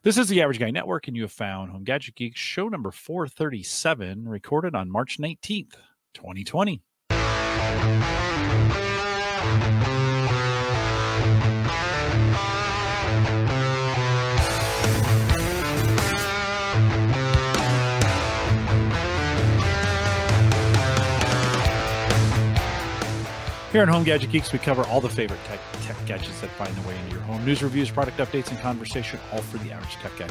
This is the Average Guy Network, and you have found Home Gadget Geeks show number 437, recorded on March 19th, 2020. Here on Home Gadget Geeks, we cover all the favorite tech gadgets that find their way into your home. News, reviews, product updates, and conversation, all for the average tech guy.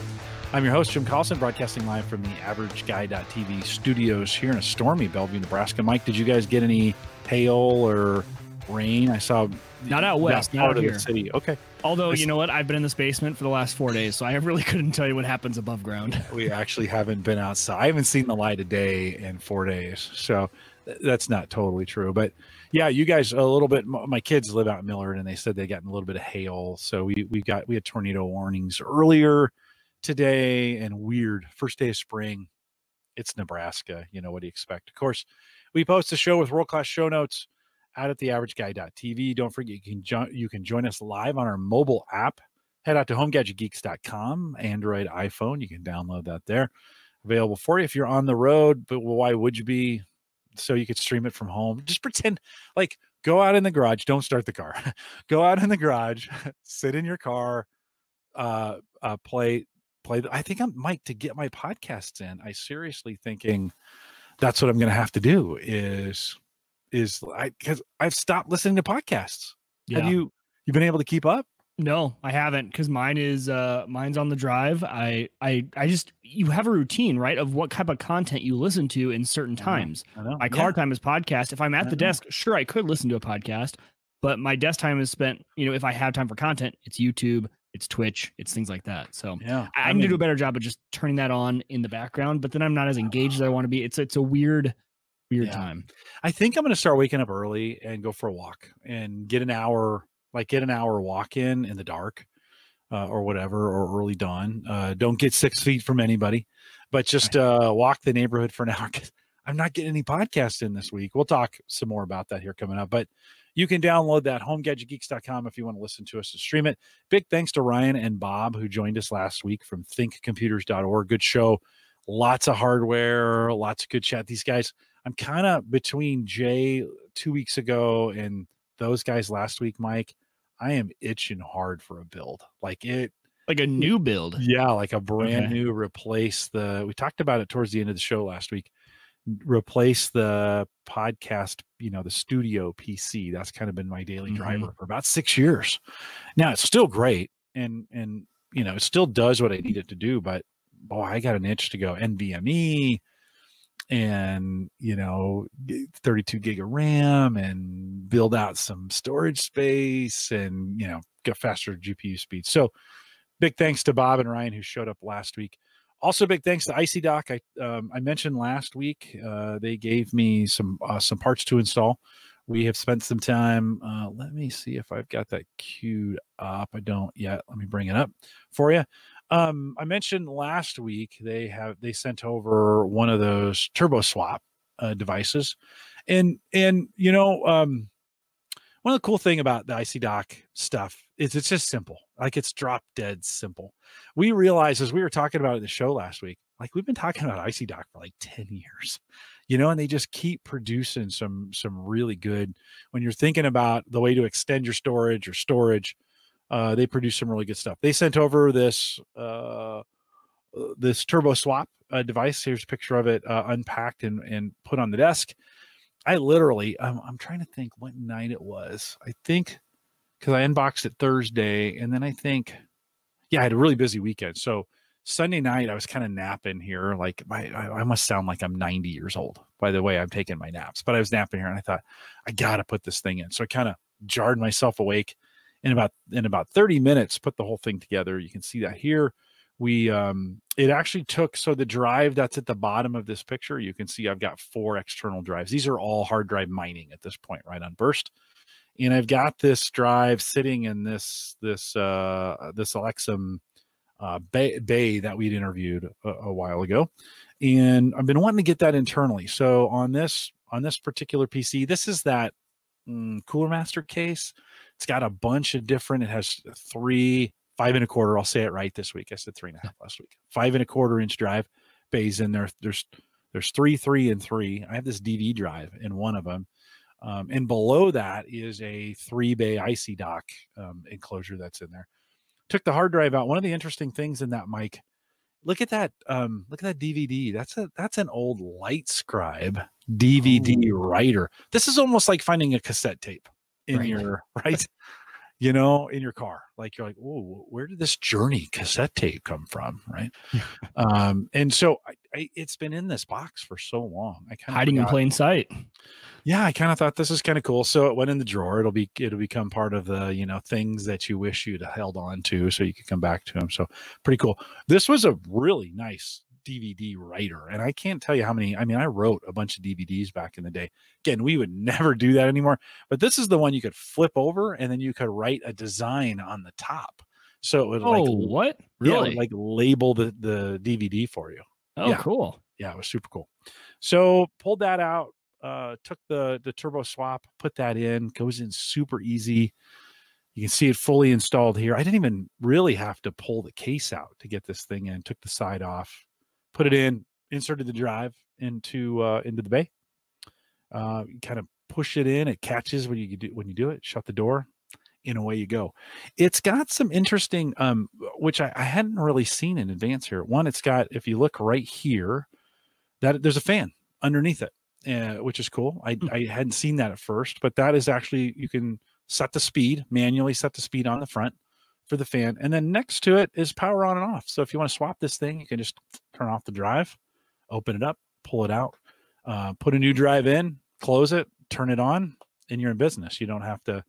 I'm your host, Jim Collison, broadcasting live from the AverageGuy.tv studios here in a stormy Bellevue, Nebraska. Mike, did you guys get any hail or rain? I saw not out west, not out here. The city. Okay. Although, you know what? I've been in this basement for the last 4 days, so I really couldn't tell you what happens above ground. We actually haven't been outside. I haven't seen the light of day in 4 days, so that's not totally true. But yeah, you guys a little bit. My kids live out in Millard, and they said they got a little bit of hail. So we had tornado warnings earlier today, and weird first day of spring. It's Nebraska. You know, what do you expect? Of course, we post the show with world-class show notes out at the AverageGuy.tv. Don't forget you can join us live on our mobile app. Head out to homegadgetgeeks.com, Android, iPhone. You can download that there. Available for you if you're on the road. But why would you be? So you could stream it from home. Just pretend like go out in the garage. Don't start the car. Go out in the garage, sit in your car, play. I think I'm Mike to get my podcasts in. I seriously thinking that's what I'm going to have to do is because I've stopped listening to podcasts. Yeah. Have you been able to keep up? No, I haven't, because mine's on the drive. I just, you have a routine, right, of what type of content you listen to in certain times. I know. My car time is podcast. If I'm at the desk, sure, I could listen to a podcast, but my desk time is spent, if I have time for content, it's YouTube, it's Twitch, it's things like that. So yeah, I need to do a better job of just turning that on in the background, but then I'm not as engaged as I want to be. It's a weird time. I think I'm going to start waking up early and go for a walk and get an hour walk in the dark or whatever, or early dawn. Don't get 6 feet from anybody, but just walk the neighborhood for an hour. I'm not getting any podcasts in this week. We'll talk some more about that here coming up, but you can download that homegadgetgeeks.com if you want to listen to us and stream it. Big thanks to Ryan and Bob, who joined us last week from thinkcomputers.org. Good show. Lots of hardware, lots of good chat. These guys, I'm kind of between Jay 2 weeks ago and those guys last week, Mike. I am itching hard for a build, like a new build. Yeah, like a brand new replace we talked about it towards the end of the show last week. Replace the podcast, the studio PC. That's kind of been my daily driver for about 6 years. Now it's still great, and it still does what I need it to do. But boy, I got an itch to go NVMe. And 32 gig of RAM and build out some storage space and get faster GPU speed. So big thanks to Bob and Ryan, who showed up last week. Also big thanks to ICDoc. I mentioned last week they gave me some parts to install. We have spent some time. Let me see if I've got that queued up. I don't yet. Let me bring it up for you. I mentioned last week they sent over one of those turbo swap devices, and one of the cool thing about the ICDoc stuff is it's just simple. Like, it's drop dead simple. We realized, as we were talking about it in the show last week, like, we've been talking about ICDoc for like 10 years, and they just keep producing some really good, when you're thinking about the way to extend your storage or storage, they produce some really good stuff. They sent over this turbo swap device. Here's a picture of it unpacked and put on the desk. I literally, I'm trying to think what night it was. I think because I unboxed it Thursday, and then I had a really busy weekend. So Sunday night I was kind of napping here. Like I must sound like I'm 90 years old by the way I'm taking my naps, but I was napping here and I thought I got to put this thing in. So I kind of jarred myself awake. In about 30 minutes, put the whole thing together. You can see that here. It actually took, so the drive that's at the bottom of this picture, you can see I've got 4 external drives. These are all hard drive mining at this point, right on burst. And I've got this drive sitting in this Alexum bay that we'd interviewed a while ago. And I've been wanting to get that internally. So on this particular PC, this is that Cooler Master case. It's got a bunch of different, it has 3 5 1/4. I'll say it right this week. I said 3.5 last week. 5 1/4 inch drive bays in there. There's 3, 3, and 3. I have this DV drive in one of them. And below that is a 3-bay IC dock enclosure that's in there. Took the hard drive out. One of the interesting things in that mic, look at that DVD. That's an old LightScribe DVD writer. This is almost like finding a cassette tape in your in your car. Like you're like, oh, where did this Journey cassette tape come from? Right. And so it's been in this box for so long. I kind of hiding in plain sight. Yeah, I kind of thought this is kind of cool. So it went in the drawer. It'll become part of the, things that you wish you'd held on to so you could come back to them. So pretty cool. This was a really nice DVD writer. And I can't tell you how many, I wrote a bunch of DVDs back in the day. Again, we would never do that anymore, but this is the one you could flip over and then you could write a design on the top. So it would what? Really? Yeah, label the DVD for you. Oh, yeah. Cool. Yeah, it was super cool. So pulled that out. Took the turbo swap, put that in, goes in super easy. You can see it fully installed here. I didn't even really have to pull the case out to get this thing in. Took the side off, put it in, inserted the drive into the bay. You kind of push it in. It catches when you do it. Shut the door, and away you go. It's got some interesting, which I hadn't really seen in advance here. One, it's got, if you look right here, that there's a fan underneath it. Which is cool. I hadn't seen that at first, but that is actually, you can manually set the speed on the front for the fan. And then next to it is power on and off. So if you want to swap this thing, you can just turn off the drive, open it up, pull it out, put a new drive in, close it, turn it on, and you're in business. You don't have to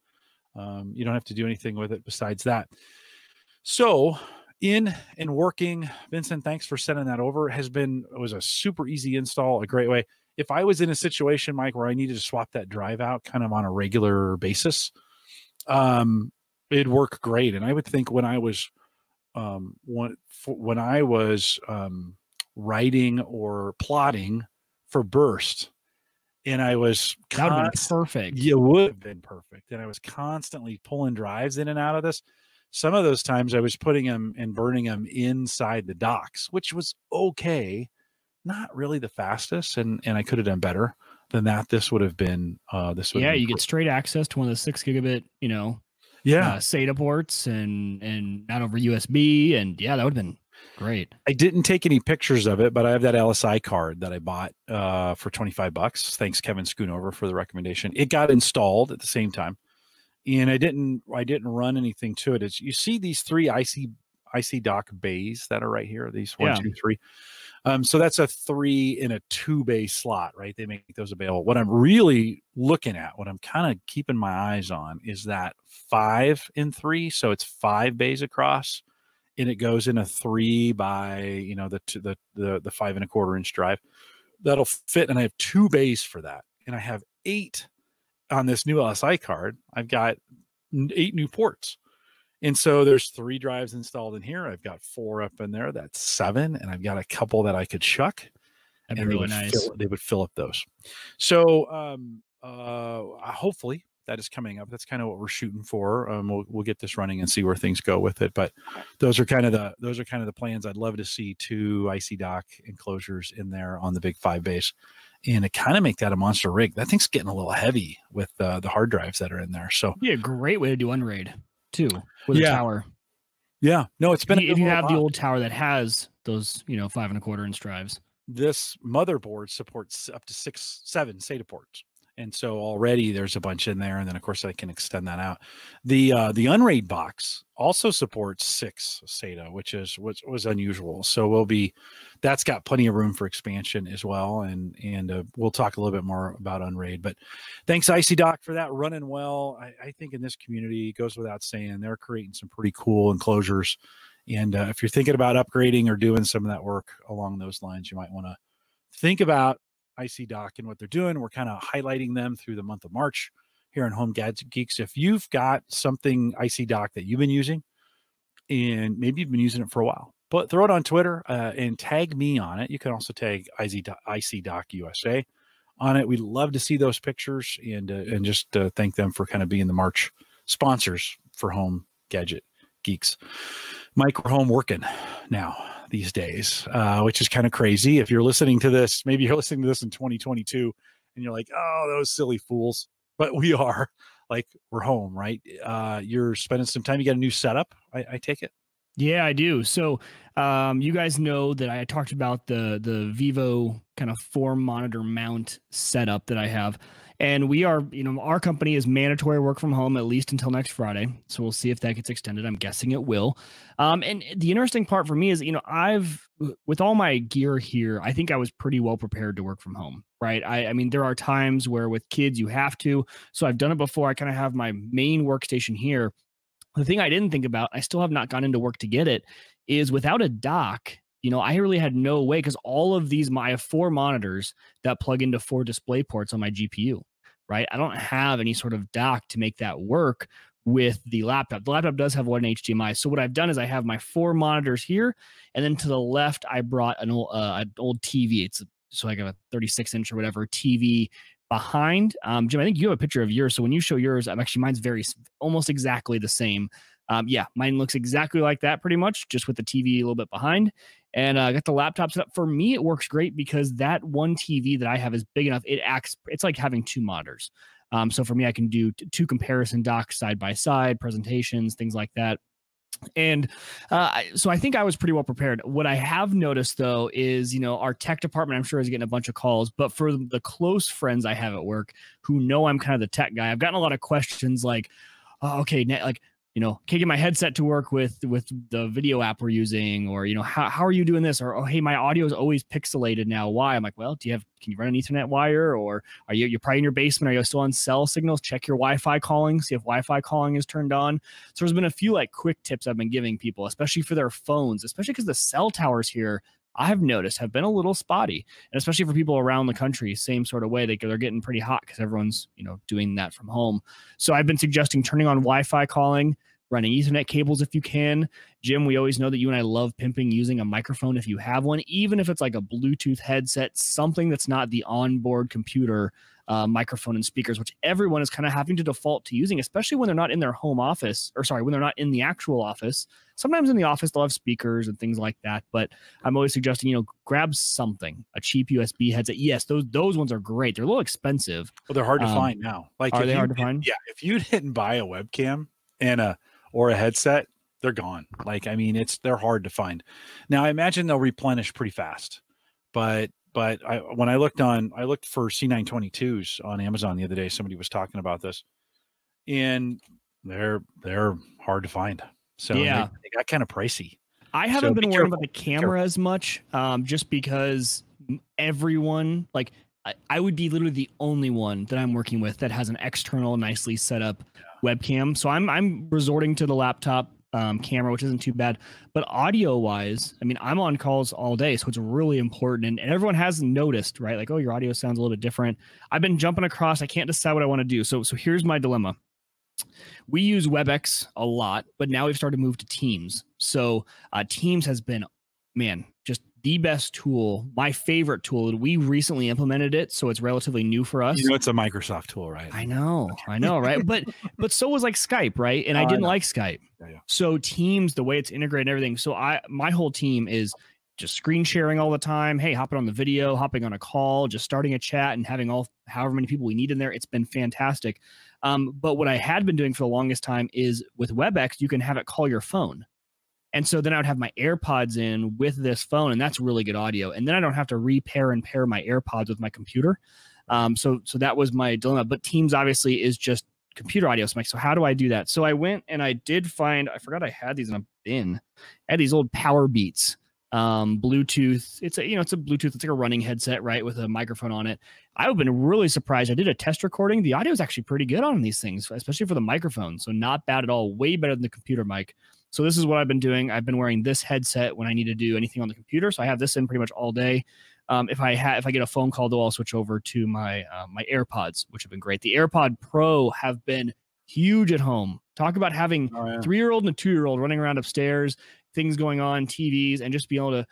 do anything with it besides that. So in and working, Vincent, thanks for sending that over. It was a super easy install, a great way. If I was in a situation, Mike, where I needed to swap that drive out kind of on a regular basis, it'd work great. And I would think when I was writing or plotting for Burst, and I was that would have been perfect. It would have been perfect. And I was constantly pulling drives in and out of this. Some of those times I was putting them and burning them inside the docks, which was okay. Not really the fastest, and I could have done better than that. This would have been you get straight access to one of the 6 gigabit, SATA ports and not over USB, and that would have been great. I didn't take any pictures of it, but I have that LSI card that I bought for $25. Thanks, Kevin Schoonover, for the recommendation. It got installed at the same time, and I didn't run anything to it. You see these 3 IC dock bays that are right here. These 1, 2, 3. So that's a 3 in a 2-bay slot, right? They make those available. What I'm really looking at, what I'm kind of keeping my eyes on, is that 5 in 3. So it's 5 bays across, and it goes in a 3 by the 5 1/4 inch drive. That'll fit, and I have 2 bays for that, and I have 8 on this new LSI card. I've got 8 new ports. And so there's 3 drives installed in here. I've got 4 up in there. That's 7. And I've got a couple that I could chuck. That'd be really nice. They would fill up those. So hopefully that is coming up. That's kind of what we're shooting for. We'll get this running and see where things go with it. But those are kind of the plans. I'd love to see 2 IC dock enclosures in there on the big 5 bays. And to kind of make that a monster rig. That thing's getting a little heavy with the hard drives that are in there. So it'd be a great way to do unraid too, with a tower. Yeah. No, it's been if you have the old tower that has those, 5 1/4 inch drives. This motherboard supports up to 7 SATA ports. And so already there's a bunch in there. And then of course I can extend that out. The Unraid box also supports 6 SATA, which was unusual. So that's got plenty of room for expansion as well. And we'll talk a little bit more about Unraid, but thanks ICDoc for that running well. I think in this community, it goes without saying, they're creating some pretty cool enclosures. And if you're thinking about upgrading or doing some of that work along those lines, you might want to think about ICDoc and what they're doing. We're kind of highlighting them through the month of March here on Home Gadget Geeks. If you've got something ICDoc that you've been using, and maybe you've been using it for a while, but throw it on Twitter and tag me on it. You can also tag ICDoc USA on it. We'd love to see those pictures and just thank them for kind of being the March sponsors for Home Gadget Geeks. Mike, we're home working now these days, which is kind of crazy. If you're listening to this, maybe you're listening to this in 2022 and you're like, oh, those silly fools. But we are, like, we're home, right? You're spending some time. You got a new setup, I take it? Yeah, I do. So you guys know that I talked about the Vivo kind of 4-monitor mount setup that I have. And we are, our company is mandatory work from home at least until next Friday. So we'll see if that gets extended. I'm guessing it will. And the interesting part for me is, with all my gear here, I think I was pretty well prepared to work from home, right? I mean, there are times where with kids, you have to. So I've done it before. I kind of have my main workstation here. The thing I didn't think about, I still have not gone into work to get it, is without a dock, I really had no way, because all of these, I have 4 monitors that plug into 4 display ports on my GPU, right? I don't have any sort of dock to make that work with the laptop. The laptop does have one HDMI. So what I've done is I have my 4 monitors here, and then to the left, I brought an old TV. So I got a 36-inch or whatever TV behind. Jim, I think you have a picture of yours. So when you show yours, mine's almost exactly the same. Yeah, mine looks exactly like that pretty much, just with the TV a little bit behind. And I got the laptop set up. For me, it works great because that one TV that I have is big enough. It's like having 2 monitors. So for me, I can do 2 comparison docks side by side, presentations, things like that. And so I think I was pretty well prepared. What I have noticed, though, is, our tech department, I'm sure, is getting a bunch of calls. But for the close friends I have at work who know I'm kind of the tech guy, I've gotten a lot of questions like, oh, okay, like, can't get my headset to work with the video app we're using, or, how are you doing this? Or, oh, hey, my audio is always pixelated now. Why? I'm like, well, can you run an Ethernet wire, or you're probably in your basement? Are you still on cell signals? Check your Wi-Fi calling, see if Wi-Fi calling is turned on. So there's been a few quick tips I've been giving people, especially for their phones, especially because the cell towers here, I've noticed, have been a little spotty, and especially for people around the country, same sort of way. They're getting pretty hot because everyone's, doing that from home. So I've been suggesting turning on Wi-Fi calling, running Ethernet cables if you can. Jim, we always know that you and I love pimping using a microphone if you have one, even if it's like a Bluetooth headset, something that's not the onboard computer microphone and speakers, which everyone is kind of having to default to using, especially when they're not in their home office, when they're not in the actual office. Sometimes in the office, they'll have speakers and things like that. But I'm always suggesting, grab something, a cheap USB headset. Yes, those ones are great. They're a little expensive. Well, they're hard to find now. Are they hard to find? Yeah. If you didn't buy a webcam or a headset, they're gone. They're hard to find. Now, I imagine they'll replenish pretty fast, but when I looked for C922s on Amazon the other day, somebody was talking about this, and they're hard to find. So yeah, they got kind of pricey. I haven't been worried about the camera as much, just because everyone, I would be literally the only one that I'm working with that has an external, nicely set up webcam. So I'm resorting to the laptop camera, which isn't too bad. But audio wise, I'm on calls all day, so it's really important. And everyone has noticed, right? Like, oh, your audio sounds a little bit different. I've been jumping across. I can't decide what I want to do. So here's my dilemma. We use WebEx a lot, but now we've started to move to Teams. So Teams has been, just the best tool, my favorite tool. We recently implemented it, so it's relatively new for us. It's a Microsoft tool, right? I know, right? But so was Skype, right? And I didn't like Skype. Yeah. So Teams, the way it's integrated and everything. So my whole team is just screen sharing all the time. Hey, hopping on the video, hopping on a call, just starting a chat and having however many people we need in there. It's been fantastic. But what I had been doing for the longest time is with WebEx, you can have it call your phone. And so then I would have my AirPods in with this phone, and that's really good audio. And then I don't have to pair my AirPods with my computer. So that was my dilemma. But Teams obviously is just computer audio. So how do I do that? So I went and I did find, I forgot I had these in a bin. I had these old Power Beats, Bluetooth. It's a Bluetooth. It's like a running headset, right, with a microphone on it. I've been really surprised. I did a test recording. The audio is actually pretty good on these things, especially for the microphone. So not bad at all. Way better than the computer mic. So this is what I've been doing. I've been wearing this headset when I need to do anything on the computer. So I have this in pretty much all day. If I get a phone call, though, I'll switch over to my my AirPods, which have been great. The AirPod Pro have been huge at home. Talk about having 3-year-old and a 2-year-old running around upstairs, things going on, TVs, and just be able to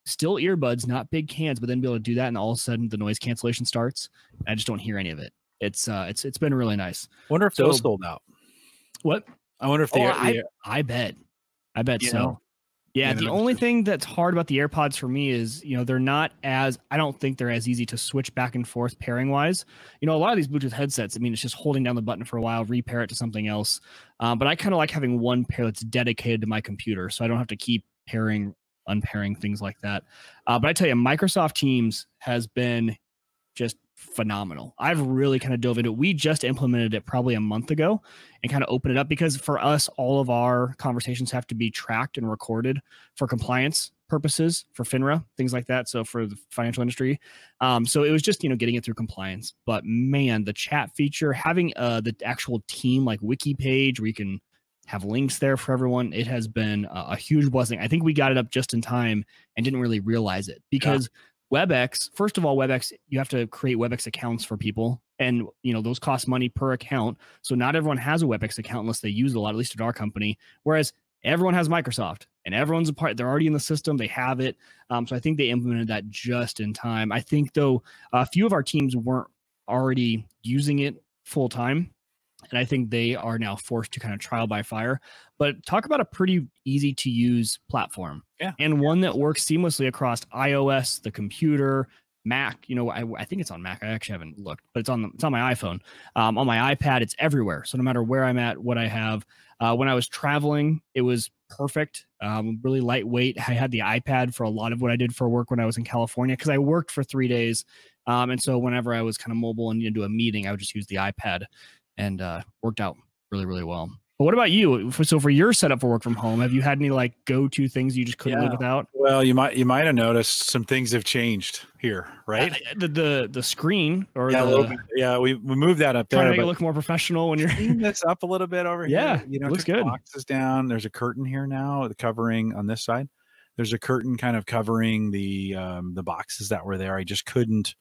still earbuds, not big cans, but then be able to do that, and all of a sudden the noise cancellation starts. I just don't hear any of it. It's been really nice. Wonder if those sold out. What? I wonder if I bet so. Know? Yeah, the only thing that's hard about the AirPods for me is, they're not as, I don't think they're as easy to switch back and forth pairing wise. A lot of these Bluetooth headsets, I mean, it's just holding down the button for a while, repair it to something else. But I kind of like having one pair that's dedicated to my computer, so I don't have to keep pairing, unpairing, things like that. But I tell you, Microsoft Teams has been just phenomenal. I've really kind of dove into it. We just implemented it probably a month ago and kind of opened it up because for us, all of our conversations have to be tracked and recorded for compliance purposes, for FINRA, things like that. So for the financial industry. So it was just, getting it through compliance. But man, the chat feature, having the actual team like wiki page where you can have links there for everyone, it has been a huge blessing. I think we got it up just in time and didn't really realize it because WebEx, first of all, WebEx, you have to create WebEx accounts for people. And, those cost money per account. So not everyone has a WebEx account unless they use it a lot, at least at our company. Whereas everyone has Microsoft and everyone's a part. They're already in the system. They have it. So I think they implemented that just in time. I think, though, a few of our teams weren't already using it full time. And I think they are now forced to kind of trial by fire. But talk about a pretty easy to use platform. Yeah. And one that works seamlessly across iOS, the computer, Mac. I think it's on Mac. I actually haven't looked, but it's on my iPhone. On my iPad, it's everywhere. So no matter where I'm at, what I have. When I was traveling, it was perfect. Really lightweight. I had the iPad for a lot of what I did for work when I was in California because I worked for 3 days. And so whenever I was kind of mobile and needed to do a meeting, I would just use the iPad. And worked out really, really well. But what about you? So for your setup for work from home, have you had any like go-to things you just couldn't live without? Well, you might have noticed some things have changed here, right? The screen or we moved that up there. Trying to make it look more professional when you're clean this up a little bit over here. Looks good. Boxes down. There's a curtain here now, the covering on this side. There's a curtain kind of covering the boxes that were there. I just couldn't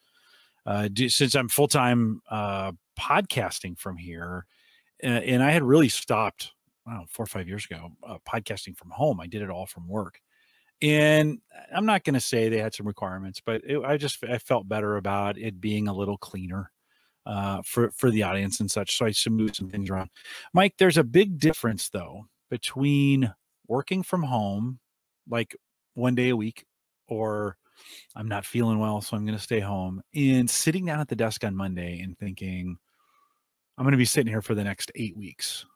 do since I'm full-time podcasting from here, and I had really stopped 4 or 5 years ago podcasting from home. I did it all from work, and I'm not going to say they had some requirements, but I felt better about it being a little cleaner for the audience and such. So I moved some things around. Mike, there's a big difference though between working from home like 1 day a week, or I'm not feeling well, so I'm going to stay home, and sitting down at the desk on Monday and thinking, I'm going to be sitting here for the next 8 weeks.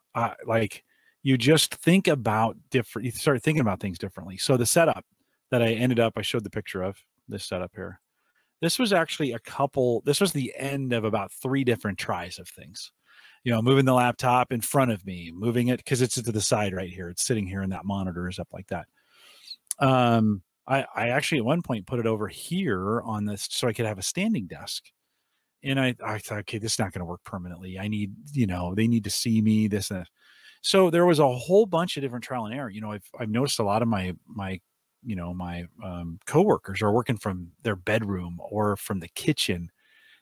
You just think about you start thinking about things differently. So the setup that I showed the picture of this setup here. This was actually this was the end of about 3 different tries of things. Moving the laptop in front of me, moving it because it's to the side right here. It's sitting here and that monitor is up like that. I actually at one point put it over here on this so I could have a standing desk. And I thought, okay, this is not going to work permanently. I need, they need to see me, this and that. So there was a whole bunch of different trial and error. I've noticed a lot of my coworkers are working from their bedroom or from the kitchen.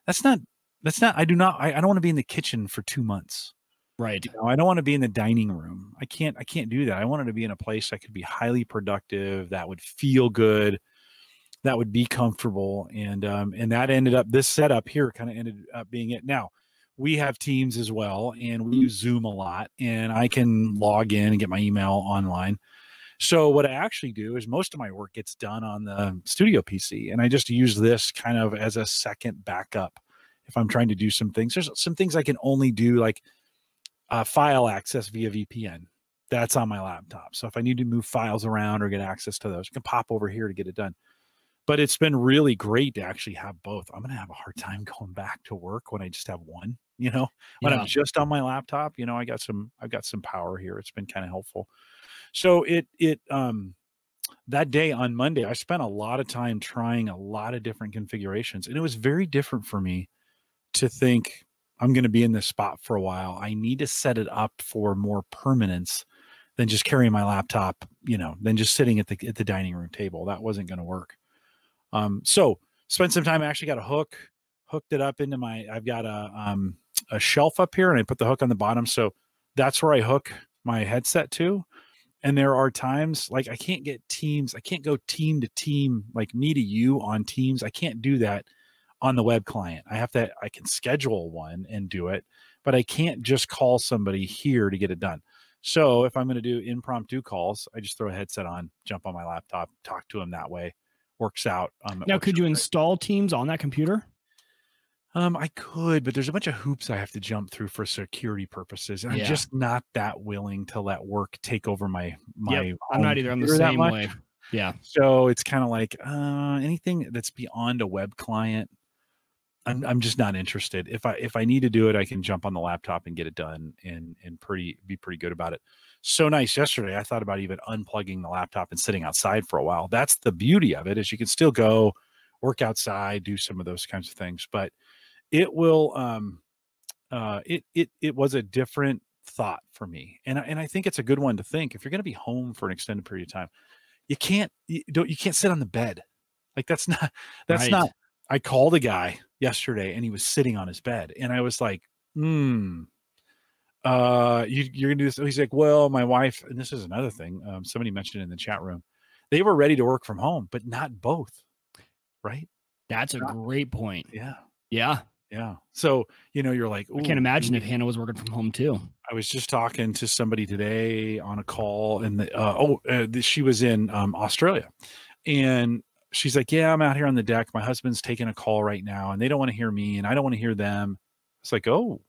I don't want to be in the kitchen for 2 months. Right. I don't want to be in the dining room. I can't do that. I wanted to be in a place I could be highly productive, that would feel good, that would be comfortable. And that ended up, this setup here kind of ended up being it. Now we have Teams as well, and we use Zoom a lot, and I can log in and get my email online. So what I actually do is most of my work gets done on the studio PC, and I just use this kind of as a second backup. If I'm trying to do some things, there's some things I can only do, like file access via VPN. That's on my laptop. So if I need to move files around or get access to those, I can pop over here to get it done. But it's been really great to actually have both. I'm going to have a hard time going back to work when I just have one, when I'm just on my laptop, I've got some power here. It's been kind of helpful. So that day on Monday, I spent a lot of time trying a lot of different configurations, and it was very different for me to think I'm going to be in this spot for a while. I need to set it up for more permanence than just carrying my laptop, than just sitting at the dining room table. That wasn't going to work. So spent some time. I actually got a hooked it up into I've got a shelf up here, and I put the hook on the bottom. So that's where I hook my headset to. And there are times like I can't get Teams. I can't go team to team, like me to you on Teams. I can't do that on the web client. I can schedule one and do it, but I can't just call somebody here to get it done. So if I'm going to do impromptu calls, I just throw a headset on, jump on my laptop, talk to them that way. Works out. Now, could you install Teams on that computer? I could, but there's a bunch of hoops I have to jump through for security purposes. And I'm just not that willing to let work take over my I'm not either. I'm the same way. Yeah. So it's kind of like anything that's beyond a web client, I'm just not interested. If I need to do it, I can jump on the laptop and get it done and be pretty good about it. So nice. Yesterday, I thought about even unplugging the laptop and sitting outside for a while. That's the beauty of it, is you can still go work outside, do some of those kinds of things, but it will, it was a different thought for me. And I think it's a good one to think. If you're going to be home for an extended period of time, you can't sit on the bed. Like that's not, I called a guy yesterday and he was sitting on his bed and I was like, you're gonna do this. He's like, well, my wife, and this is another thing. Somebody mentioned in the chat room, they were ready to work from home, but not both. Right. That's a great point. Yeah. Yeah. Yeah. So, you're like, I can't imagine if Hannah was working from home too. I was just talking to somebody today on a call and she was in Australia and she's like, yeah, I'm out here on the deck. My husband's taking a call right now and they don't want to hear me and I don't want to hear them. It's like, oh,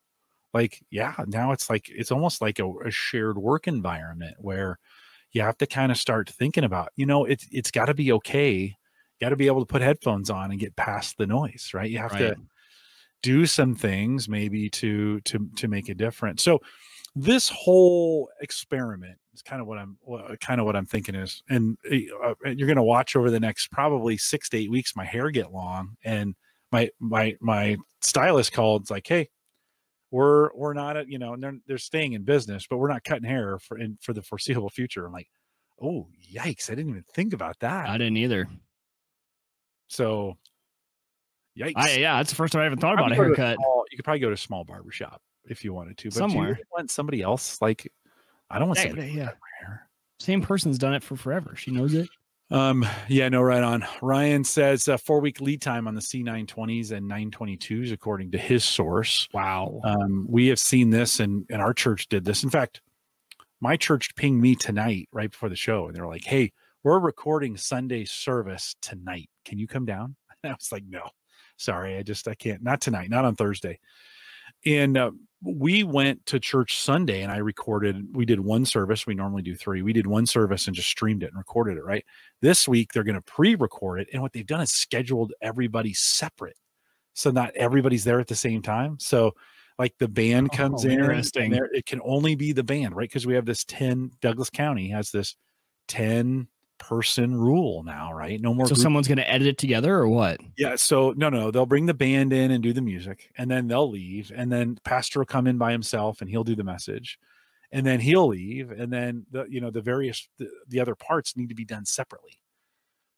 like, yeah, now it's like, it's almost like a shared work environment where you have to kind of start thinking about, it's got to be okay. You got to be able to put headphones on and get past the noise, right? You have to do some things maybe to make a difference. So this whole experiment is kind of what I'm thinking is, and you're going to watch over the next probably 6 to 8 weeks, my hair get long, and my stylist called. It's like, hey, we're not at, they're staying in business, but we're not cutting hair for the foreseeable future. I'm like, oh, yikes. I didn't even think about that. I didn't either. So yikes. That's the first time I ever thought about a haircut. You could probably go to a small barbershop if you wanted to, but somewhere. Do you really want somebody else? Like, I don't want somebody to cut my hair. Same person's done it for forever. She knows it. Right on. Ryan says 4-week lead time on the C920s and 922s, according to his source. Wow. We have seen this, and our church did this. In fact, my church pinged me tonight right before the show, and they're like, hey, we're recording Sunday service tonight. Can you come down? And I was like, no, sorry. I can't, not tonight, not on Thursday. And we went to church Sunday and we did one service. We normally do 3. We did one service and just streamed it and recorded it, right? This week, they're going to pre-record it. And what they've done is scheduled everybody separate. So not everybody's there at the same time. So like the band comes in, and it can only be the band, right? Because we have this Douglas County has this 10-person rule now, right? No more. So someone's going to edit it together or what? Yeah. So no, they'll bring the band in and do the music, and then they'll leave, and then pastor will come in by himself and he'll do the message, and then he'll leave, and then the other parts need to be done separately.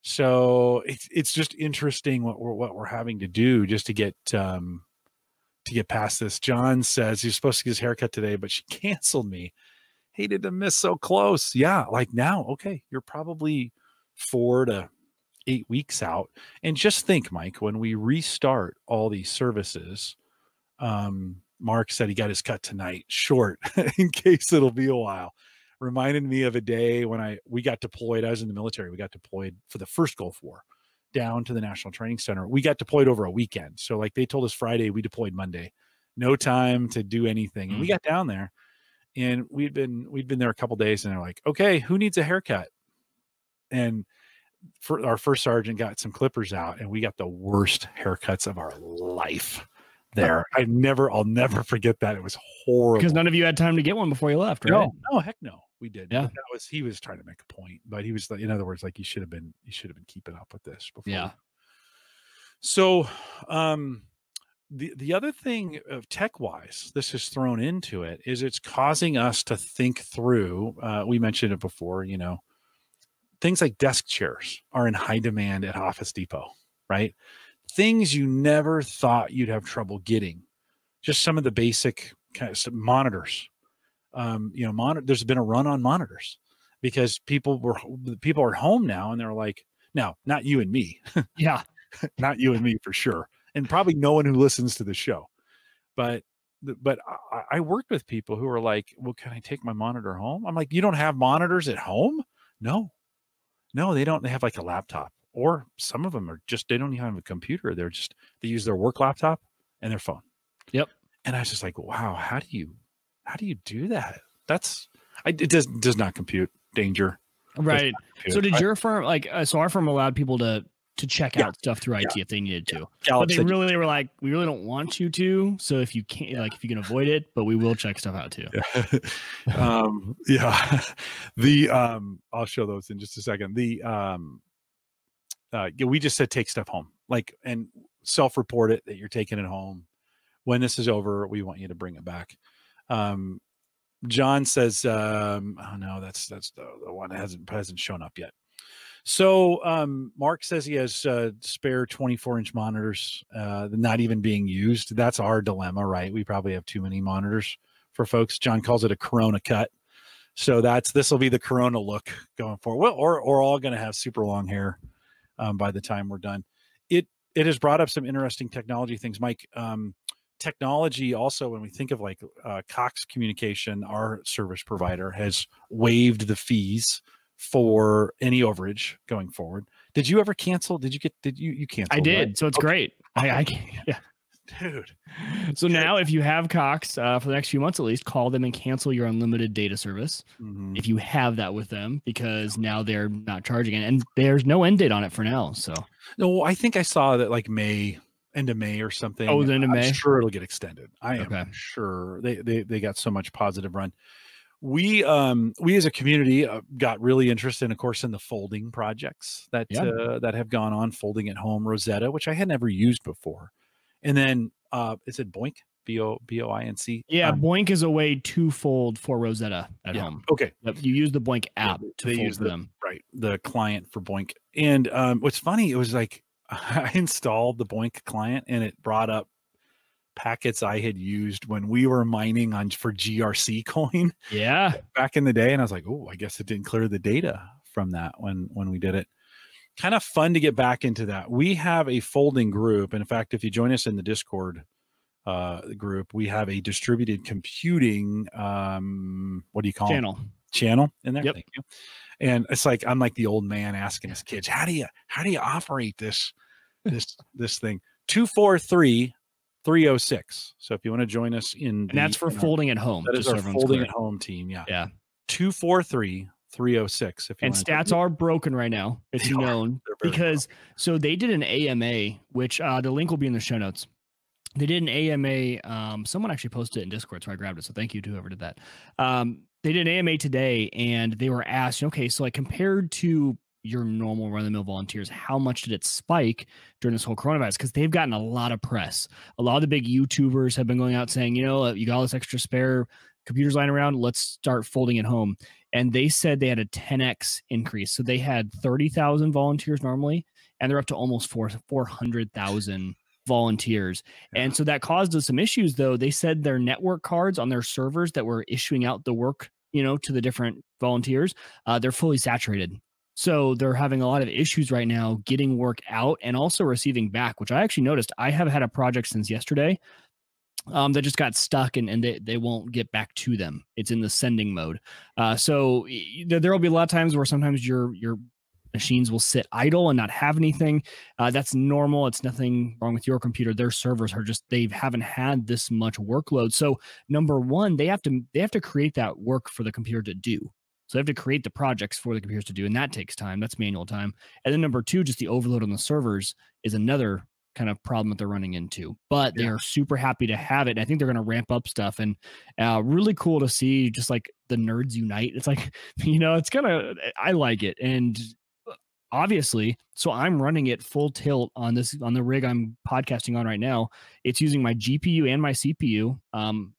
So it's just interesting what we're having to do just to get past this. John says he's supposed to get his haircut today, but she canceled me. Hated to miss so close. Yeah, like now, okay, you're probably 4 to 8 weeks out. And just think, Mike, when we restart all these services, Mark said he got his cut tonight, short, in case it'll be a while. Reminded me of a day when we got deployed. I was in the military. We got deployed for the first Gulf War down to the National Training Center. We got deployed over a weekend. So like they told us Friday, we deployed Monday. No time to do anything. And we got down there. And we'd been there a couple of days, and they're like, okay, who needs a haircut? And for our first sergeant got some clippers out, and we got the worst haircuts of our life there. I'll never forget that. It was horrible. Because none of you had time to get one before you left, right? No, heck no. We did. Yeah. He was trying to make a point, but he was, in other words, like, you should have been keeping up with this before. Yeah. So, the other thing of tech-wise, this has thrown into it, is it's causing us to think through, we mentioned it before, things like desk chairs are in high demand at Office Depot, right? Things you never thought you'd have trouble getting. Just some of the basic kind of monitors. There's been a run on monitors because people are home now, and they're like, now, not you and me. Yeah. Not you and me for sure. And probably no one who listens to the show, but but I worked with people who were like, well, can I take my monitor home? I'm like, you don't have monitors at home? No, they don't. They have like a laptop, or some of them are just, they don't even have a computer. They use their work laptop and their phone. Yep. And I was just like, wow, how do you do that? It does not compute. Danger. Right. So did your firm, like, so our firm allowed people to check out stuff through IT if they needed to, but they really were like, we really don't want you to. So if you can't, like, if you can avoid it, but we will check stuff out too. I'll show those in just a second. We just said, take stuff home, like, and self-report it that you're taking it home. When this is over, we want you to bring it back. John says, oh no, that's the one that hasn't shown up yet. So Mark says he has spare 24-inch monitors, not even being used. That's our dilemma, right? We probably have too many monitors for folks. John calls it a Corona cut. So this will be the Corona look going forward. Well, or we're all going to have super long hair by the time we're done. It has brought up some interesting technology things, Mike. Technology also, when we think of like Cox Communication, our service provider, has waived the fees for any overage going forward. Did you ever cancel? Did you cancel? I did. Right? So it's great. Yeah. Dude. So now if you have Cox for the next few months, at least call them and cancel your unlimited data service. Mm-hmm. If you have that with them, because now they're not charging it, and there's no end date on it for now. So no, I think I saw that like end of May or something. Oh, the end of May. I'm sure it'll get extended. I am sure they got so much positive run. We as a community got really interested, of course, in the folding projects that have gone on, folding at home, Rosetta, which I had never used before. And then is it Boink? Boinc? Yeah, Boink is a way to fold for Rosetta at home. Okay. You use the Boink app to fold for them. Right. The client for Boink. And what's funny, it was like I installed the Boink client and it brought up packets I had used when we were mining for GRC coin. Yeah. Back in the day. And I was like, oh, I guess it didn't clear the data from that when we did it. Kind of fun to get back into that. We have a folding group. And in fact, if you join us in the Discord group, we have a distributed computing, what do you call it? Channel in there. Yep. Thank you. And it's like, I'm like the old man asking his kids, how do you operate this thing? 243-306. So if you want to join us and that's for folding at home. That is our folding at home team. Yeah. Yeah. 243-306. And stats are broken right now. It's known because so they did an AMA, which the link will be in the show notes. They did an AMA. Someone actually posted it in Discord, so I grabbed it. So thank you to whoever did that. They did an AMA today, and they were asked, okay, so like compared to your normal run-of-the-mill volunteers, how much did it spike during this whole coronavirus? Because they've gotten a lot of press. A lot of the big YouTubers have been going out saying, you know, you got all this extra spare computers lying around, let's start folding at home. And they said they had a 10x increase. So they had 30,000 volunteers normally, and they're up to almost 400,000 volunteers. Yeah. And so that caused us some issues, though. They said their network cards on their servers that were issuing out the work, to the different volunteers, they're fully saturated. So they're having a lot of issues right now getting work out and also receiving back, which I actually noticed. I have had a project since yesterday that just got stuck and they won't get back to them. It's in the sending mode. So there will be a lot of times where sometimes your machines will sit idle and not have anything. That's normal. It's nothing wrong with your computer. Their servers are they haven't had this much workload. So number one, they have to create that work for the computer to do. So they have to create the projects for the computers to do, and that takes time. That's manual time. And then number two, just the overload on the servers is another kind of problem that they're running into. But they are super happy to have it. And I think they're going to ramp up stuff, and really cool to see just like the nerds unite. It's like, I like it. And obviously, so I'm running it full tilt on the rig I'm podcasting on right now. It's using my GPU and my CPU.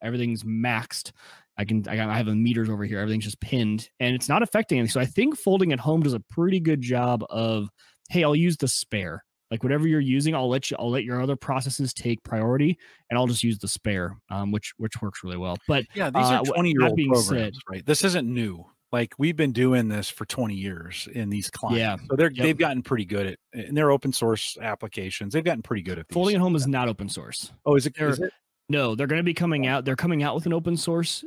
Everything's maxed. I have the meters over here. Everything's just pinned, and it's not affecting anything. So I think folding at home does a pretty good job of, hey, I'll use the spare. Like whatever you're using, I'll let your other processes take priority, and I'll just use the spare, which works really well. But yeah, these are 20-year-old programs, right? This isn't new. Like we've been doing this for 20 years in these clients. Yeah. So they've gotten pretty good at, and they're open source applications. They've gotten pretty good at these. Folding at home is not open source. Oh, is it? No, they're going to be coming out. They're coming out with an open source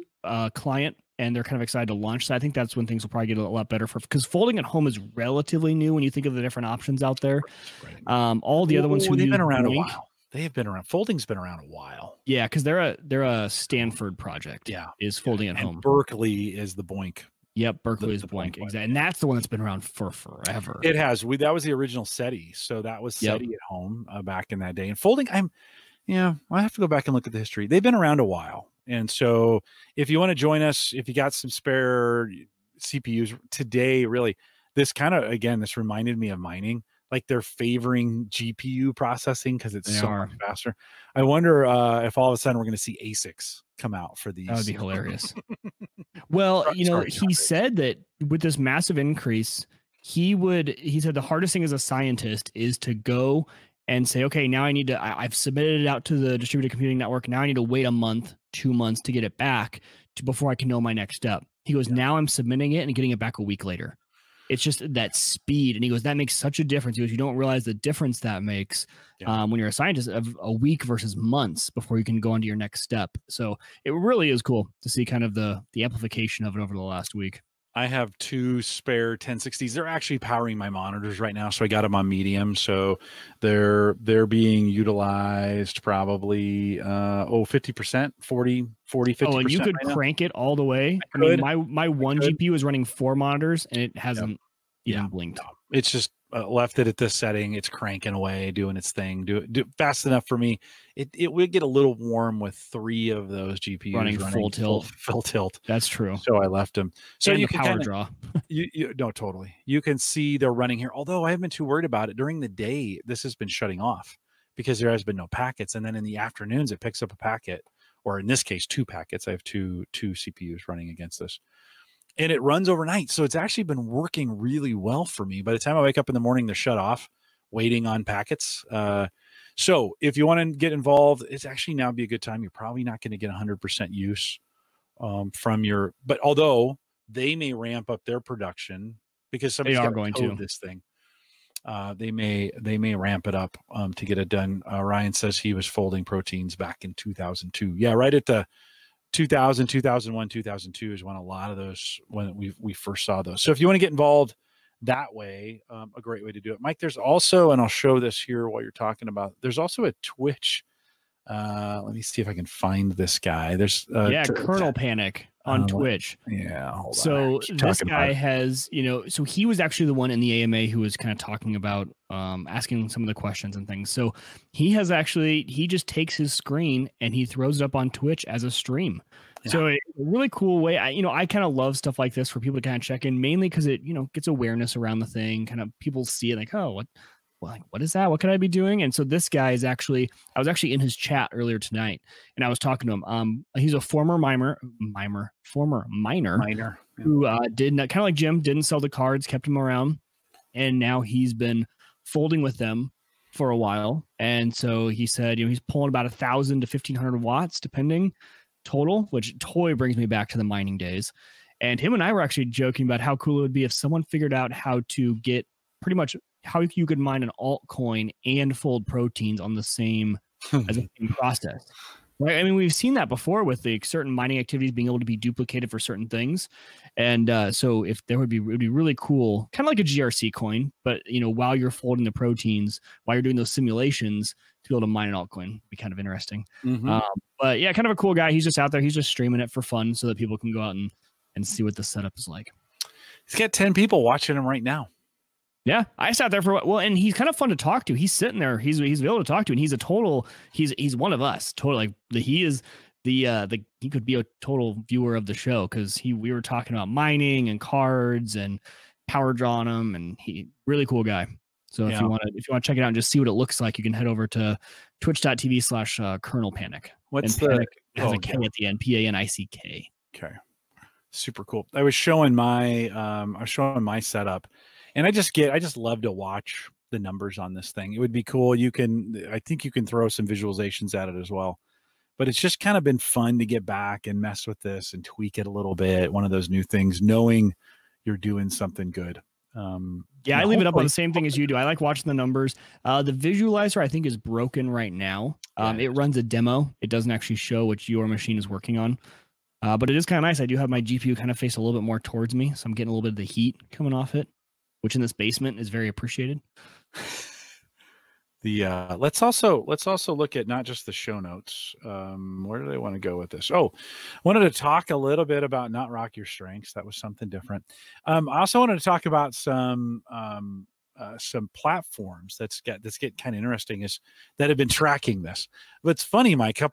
client, and they're kind of excited to launch. So I think that's when things will probably get a lot better because folding at home is relatively new when you think of the different options out there. Right. All the other ones who they've been around a while. They have been around. Folding's been around a while. Yeah, because they're a Stanford project. Yeah, is folding at home. Berkeley is the Boink. Yep, Berkeley is Boink. Exactly, and that's the one that's been around for forever. It has. That was the original SETI. So that was SETI at home back in that day. And folding, I have to go back and look at the history. They've been around a while. And so if you want to join us, if you got some spare CPUs today, really, this this reminded me of mining. Like they're favoring GPU processing because it's so much faster. I wonder if all of a sudden we're going to see ASICs come out for these. That would be hilarious. Well, he said that with this massive increase, he said the hardest thing as a scientist is to go and say, okay, now I've submitted it out to the distributed computing network. Now I need to wait a month, 2 months to get it back before I can know my next step. He goes, now I'm submitting it and getting it back a week later. It's just that speed. And he goes, that makes such a difference. He goes, you don't realize the difference that makes when you're a scientist of a week versus months before you can go on to your next step. So it really is cool to see kind of the amplification of it over the last week. I have 2 spare 1060s. They're actually powering my monitors right now. So I got them on medium. So they're being utilized probably 50%, 40, 50%. Oh, and you could crank it all the way. I mean, my one GPU is running 4 monitors and it hasn't even blinked. No. It's just left it at this setting. It's cranking away, doing its thing. Do fast enough for me. It would get a little warm with 3 of those GPUs running full tilt. Full tilt. That's true. So I left them. So and you the can power draw. No, totally. You can see they're running here. Although I haven't been too worried about it during the day. This has been shutting off because there has been no packets. And then in the afternoons, it picks up a packet, or in this case, 2 packets. I have two CPUs running against this. And it runs overnight. So it's actually been working really well for me. By the time I wake up in the morning, they're shut off, waiting on packets. So if you want to get involved, it's actually now be a good time. You're probably not going to get 100% use from your, but although they may ramp up their production because somebody's going to code this thing. They may ramp it up to get it done. Ryan says he was folding proteins back in 2002. Yeah, right at the 2000, 2001, 2002 is when a lot of those, when we first saw those. So if you want to get involved that way, a great way to do it. Mike, there's also, and I'll show this here while you're talking about, there's also a Twitch. Let me see if I can find this guy. There's Kernel Panic on Twitch. Yeah. Hold so this guy has, so he was actually the one in the AMA who was kind of talking about asking some of the questions and things. So he just takes his screen and he throws it up on Twitch as a stream. Yeah. So a really cool way. I kind of love stuff like this for people to kind of check in, mainly because it, gets awareness around the thing. Kind of people see it like, oh, what is that? What could I be doing? And so this guy is I was actually in his chat earlier tonight and I was talking to him. He's a former miner who did not, kind of like Jim, didn't sell the cards, kept them around. And now he's been folding with them for a while. And so he said, he's pulling about 1,000 to 1,500 watts, depending total, which totally brings me back to the mining days. And him and I were actually joking about how cool it would be if someone figured out how to get pretty much how you could mine an altcoin and fold proteins on the same as a same process, right? I mean, we've seen that before with the certain mining activities being able to be duplicated for certain things. And so if there it would be really cool, kind of like a GRC coin, but while you're folding the proteins, while you're doing those simulations to be able to mine an altcoin, would be kind of interesting. Mm-hmm. But yeah, kind of a cool guy. He's just out there. He's just streaming it for fun so that people can go out and see what the setup is like. He's got 10 people watching him right now. Yeah, I sat there and he's kind of fun to talk to. He's sitting there, he's able to talk to, and he's one of us. Totally, like he is he could be a total viewer of the show because we were talking about mining and cards and power draw on him, and he really cool guy. So if you want to check it out and just see what it looks like, you can head over to twitch.tv/Kernel Panic. What's Panic has a K at the end, PANICK. Okay, super cool. I was showing my setup. And I just love to watch the numbers on this thing. It would be cool. I think you can throw some visualizations at it as well, but it's just kind of been fun to get back and mess with this and tweak it a little bit. One of those new things, knowing you're doing something good. Yeah, I leave it up on the same thing as you do. I like watching the numbers. The visualizer, I think, is broken right now. It runs a demo. It doesn't actually show what your machine is working on. But it is kind of nice. I do have my GPU kind of face a little bit more towards me, so I'm getting a little bit of the heat coming off it, which in this basement is very appreciated. Let's also look at not just the show notes. Where do they want to go with this? Oh, I wanted to talk a little bit about not rock your strengths. That was something different. I also wanted to talk about some platforms that's get kind of interesting is that have been tracking this. But it's funny, Mike, a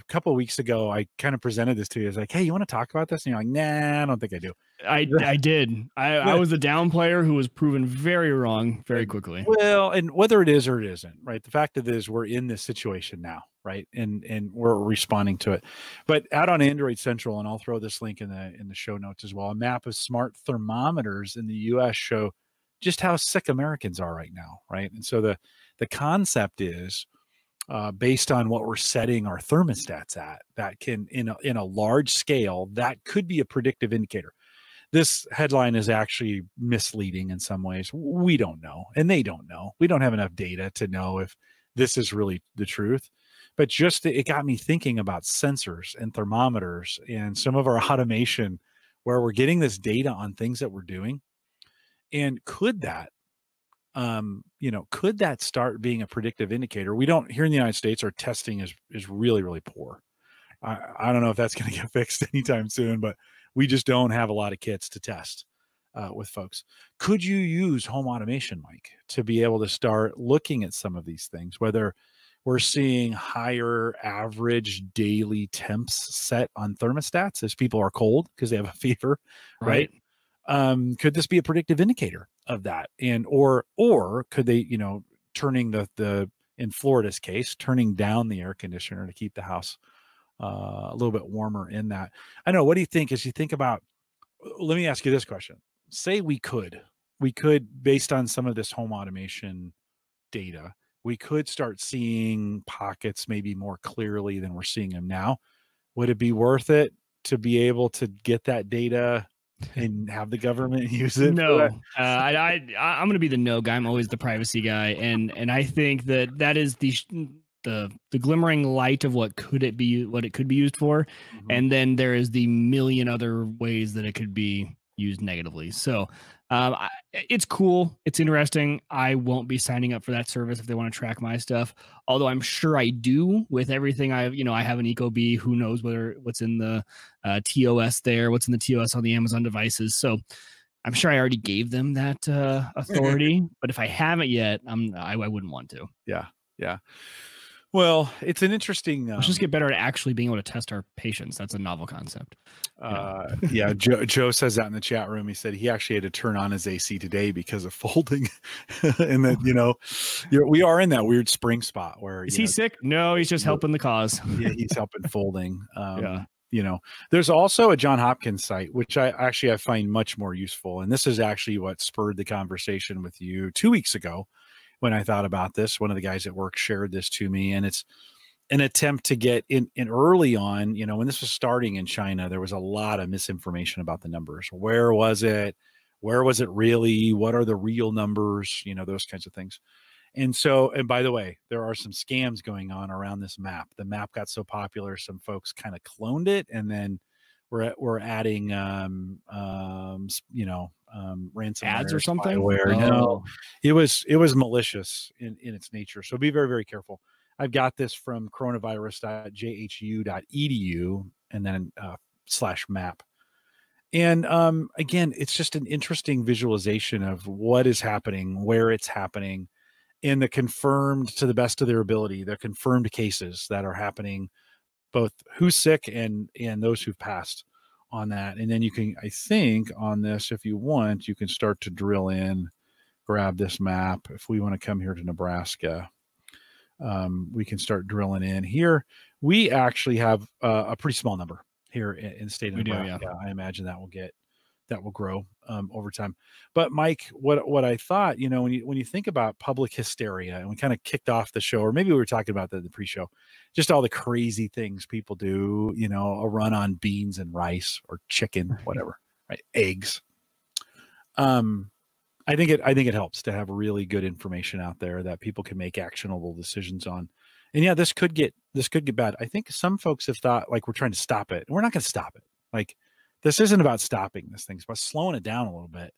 couple of weeks ago, I kind of presented this to you. I was like, hey, you want to talk about this? And you're like, nah, I don't think I do. I did. I was the down player who was proven very wrong very quickly. Well, and whether it is or it isn't, right? The fact of it is we're in this situation now, right? And we're responding to it. But out on Android Central, and I'll throw this link in the show notes as well, a map of smart thermometers in the US show just how sick Americans are right now, right? And so the concept is based on what we're setting our thermostats at, that can in a large scale, that could be a predictive indicator. This headline is actually misleading in some ways. We don't know, and they don't know. We don't have enough data to know if this is really the truth. But just it got me thinking about sensors and thermometers and some of our automation where we're getting this data on things that we're doing. And could that, could that start being a predictive indicator? We don't, here in the United States, our testing is really, really poor. I don't know if that's going to get fixed anytime soon, but we just don't have a lot of kits to test with folks. Could you use home automation, Mike, to be able to start looking at some of these things, whether we're seeing higher average daily temps set on thermostats as people are cold because they have a fever, right? Could this be a predictive indicator of that? And or could they, turning the in Florida's case, turning down the air conditioner to keep the house a little bit warmer in that? I know. What do you think as you think about, let me ask you this question. Say we could, based on some of this home automation data, we could start seeing pockets maybe more clearly than we're seeing them now. Would it be worth it to be able to get that data and have the government use it? No, I'm going to be the no guy. I'm always the privacy guy. And I think that is the glimmering light of what it could be used for. Mm-hmm. And then there is the million other ways that it could be used negatively. So it's cool. It's interesting. I won't be signing up for that service if they want to track my stuff. Although I'm sure I do with everything. I have an Ecobee. Who knows what's in the TOS there, what's in the TOS on the Amazon devices. So I'm sure I already gave them that authority. But if I haven't yet, I wouldn't want to. Yeah. Yeah. Well, it's an interesting. Let's just get better at actually being able to test our patients. That's a novel concept. Yeah, Joe says that in the chat room. He said he actually had to turn on his AC today because of folding, and that we are in that weird spring spot where is he sick? No, he's just helping the cause. Yeah, he's helping folding. There's also a John Hopkins site which I find much more useful, and this is actually what spurred the conversation with you 2 weeks ago. When I thought about this, one of the guys at work shared this to me, and it's an attempt to get in early on, when this was starting in China, there was a lot of misinformation about the numbers. Where was it? Where was it really? What are the real numbers? Those kinds of things. And so, and by the way, there are some scams going on around this map. The map got so popular, some folks kind of cloned it, and then we're adding, ransom ads or something. No, it was malicious in its nature. So be very, very careful. I've got this from coronavirus.jhu.edu and then /map. And again, it's just an interesting visualization of what is happening, where it's happening, in the confirmed, to the best of their ability, the confirmed cases that are happening, both who's sick and those who've passed on that. And then you can, I think on this, if you want, you can start to drill in, grab this map. If we want to come here to Nebraska, we can start drilling in here. We actually have a pretty small number here in the state of Nebraska. Yeah. I imagine that will grow over time. But Mike, what I thought, when you think about public hysteria, and we kind of kicked off the show, or maybe we were talking about the pre-show, just all the crazy things people do, a run on beans and rice or chicken, whatever, right? Eggs. I think it helps to have really good information out there that people can make actionable decisions on. And yeah, this could get bad. I think some folks have thought like we're trying to stop it. We're not going to stop it. Like this isn't about stopping this thing. It's about slowing it down a little bit.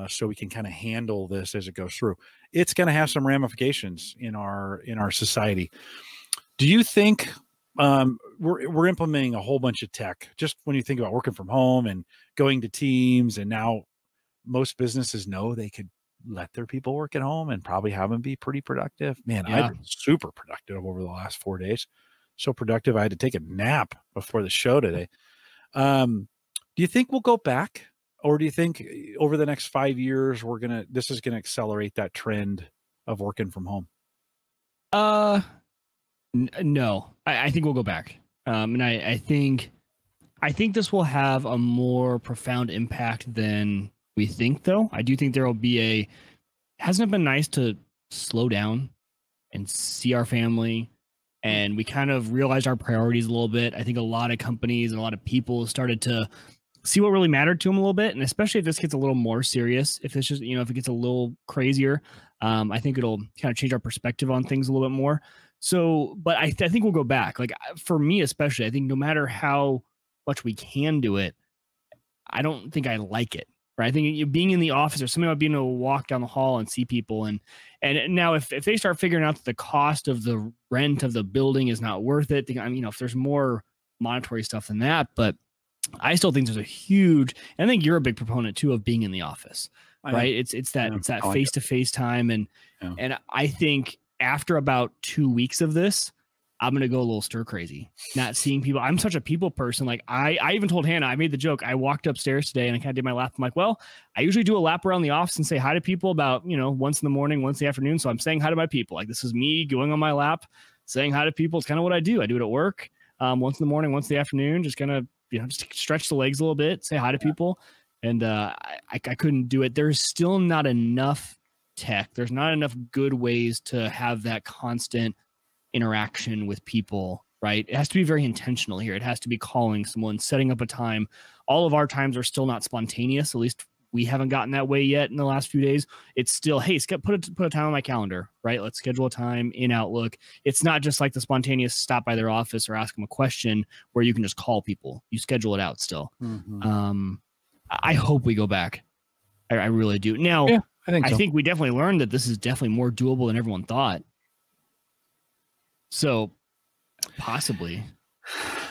So we can kind of handle this as it goes through. It's going to have some ramifications in our society. Do you think we're implementing a whole bunch of tech just when you think about working from home and going to Teams, and now most businesses know they could let their people work at home and probably have them be pretty productive? Man, yeah. I've been super productive over the last 4 days. So productive, I had to take a nap before the show today. Do you think we'll go back? Or do you think over the next 5 years, this is going to accelerate that trend of working from home? No, I think we'll go back. And I think this will have a more profound impact than we think, though. I do think there will be hasn't it been nice to slow down and see our family? And we kind of realized our priorities a little bit. I think a lot of companies and a lot of people started to see what really mattered to them a little bit. And especially if this gets a little more serious, if it's just, if it gets a little crazier, I think it'll kind of change our perspective on things a little bit more. So, but I think we'll go back. Like for me, especially, I think no matter how much we can do it, I don't think I like it. Right. I think being in the office or something about being able to walk down the hall and see people. And now if they start figuring out that the cost of the rent of the building is not worth it, I mean, if there's more monetary stuff than that, but I still think there's a huge, and I think you're a big proponent too of being in the office, right? It's that face-to-face time. And I think after about 2 weeks of this, I'm going to go a little stir crazy, not seeing people. I'm such a people person. Like I even told Hannah, I made the joke. I walked upstairs today and I kind of did my lap. I'm like, well, I usually do a lap around the office and say hi to people about, once in the morning, once in the afternoon. So I'm saying hi to my people. Like this is me going on my lap, saying hi to people. It's kind of what I do. I do it at work. Once in the morning, once in the afternoon, just kind of, just stretch the legs a little bit, say hi to people. And I couldn't do it. There's still not enough tech. There's not enough good ways to have that constant interaction with people, right? It has to be very intentional here. It has to be calling someone, setting up a time. All of our times are still not spontaneous. At least we haven't gotten that way yet in the last few days. It's still, hey, put a time on my calendar, right? Let's schedule a time in Outlook. It's not just like the spontaneous stop by their office or ask them a question where you can just call people. You schedule it out still. Mm-hmm. I hope we go back. I really do. Now, yeah, I think we definitely learned that this is definitely more doable than everyone thought. So possibly.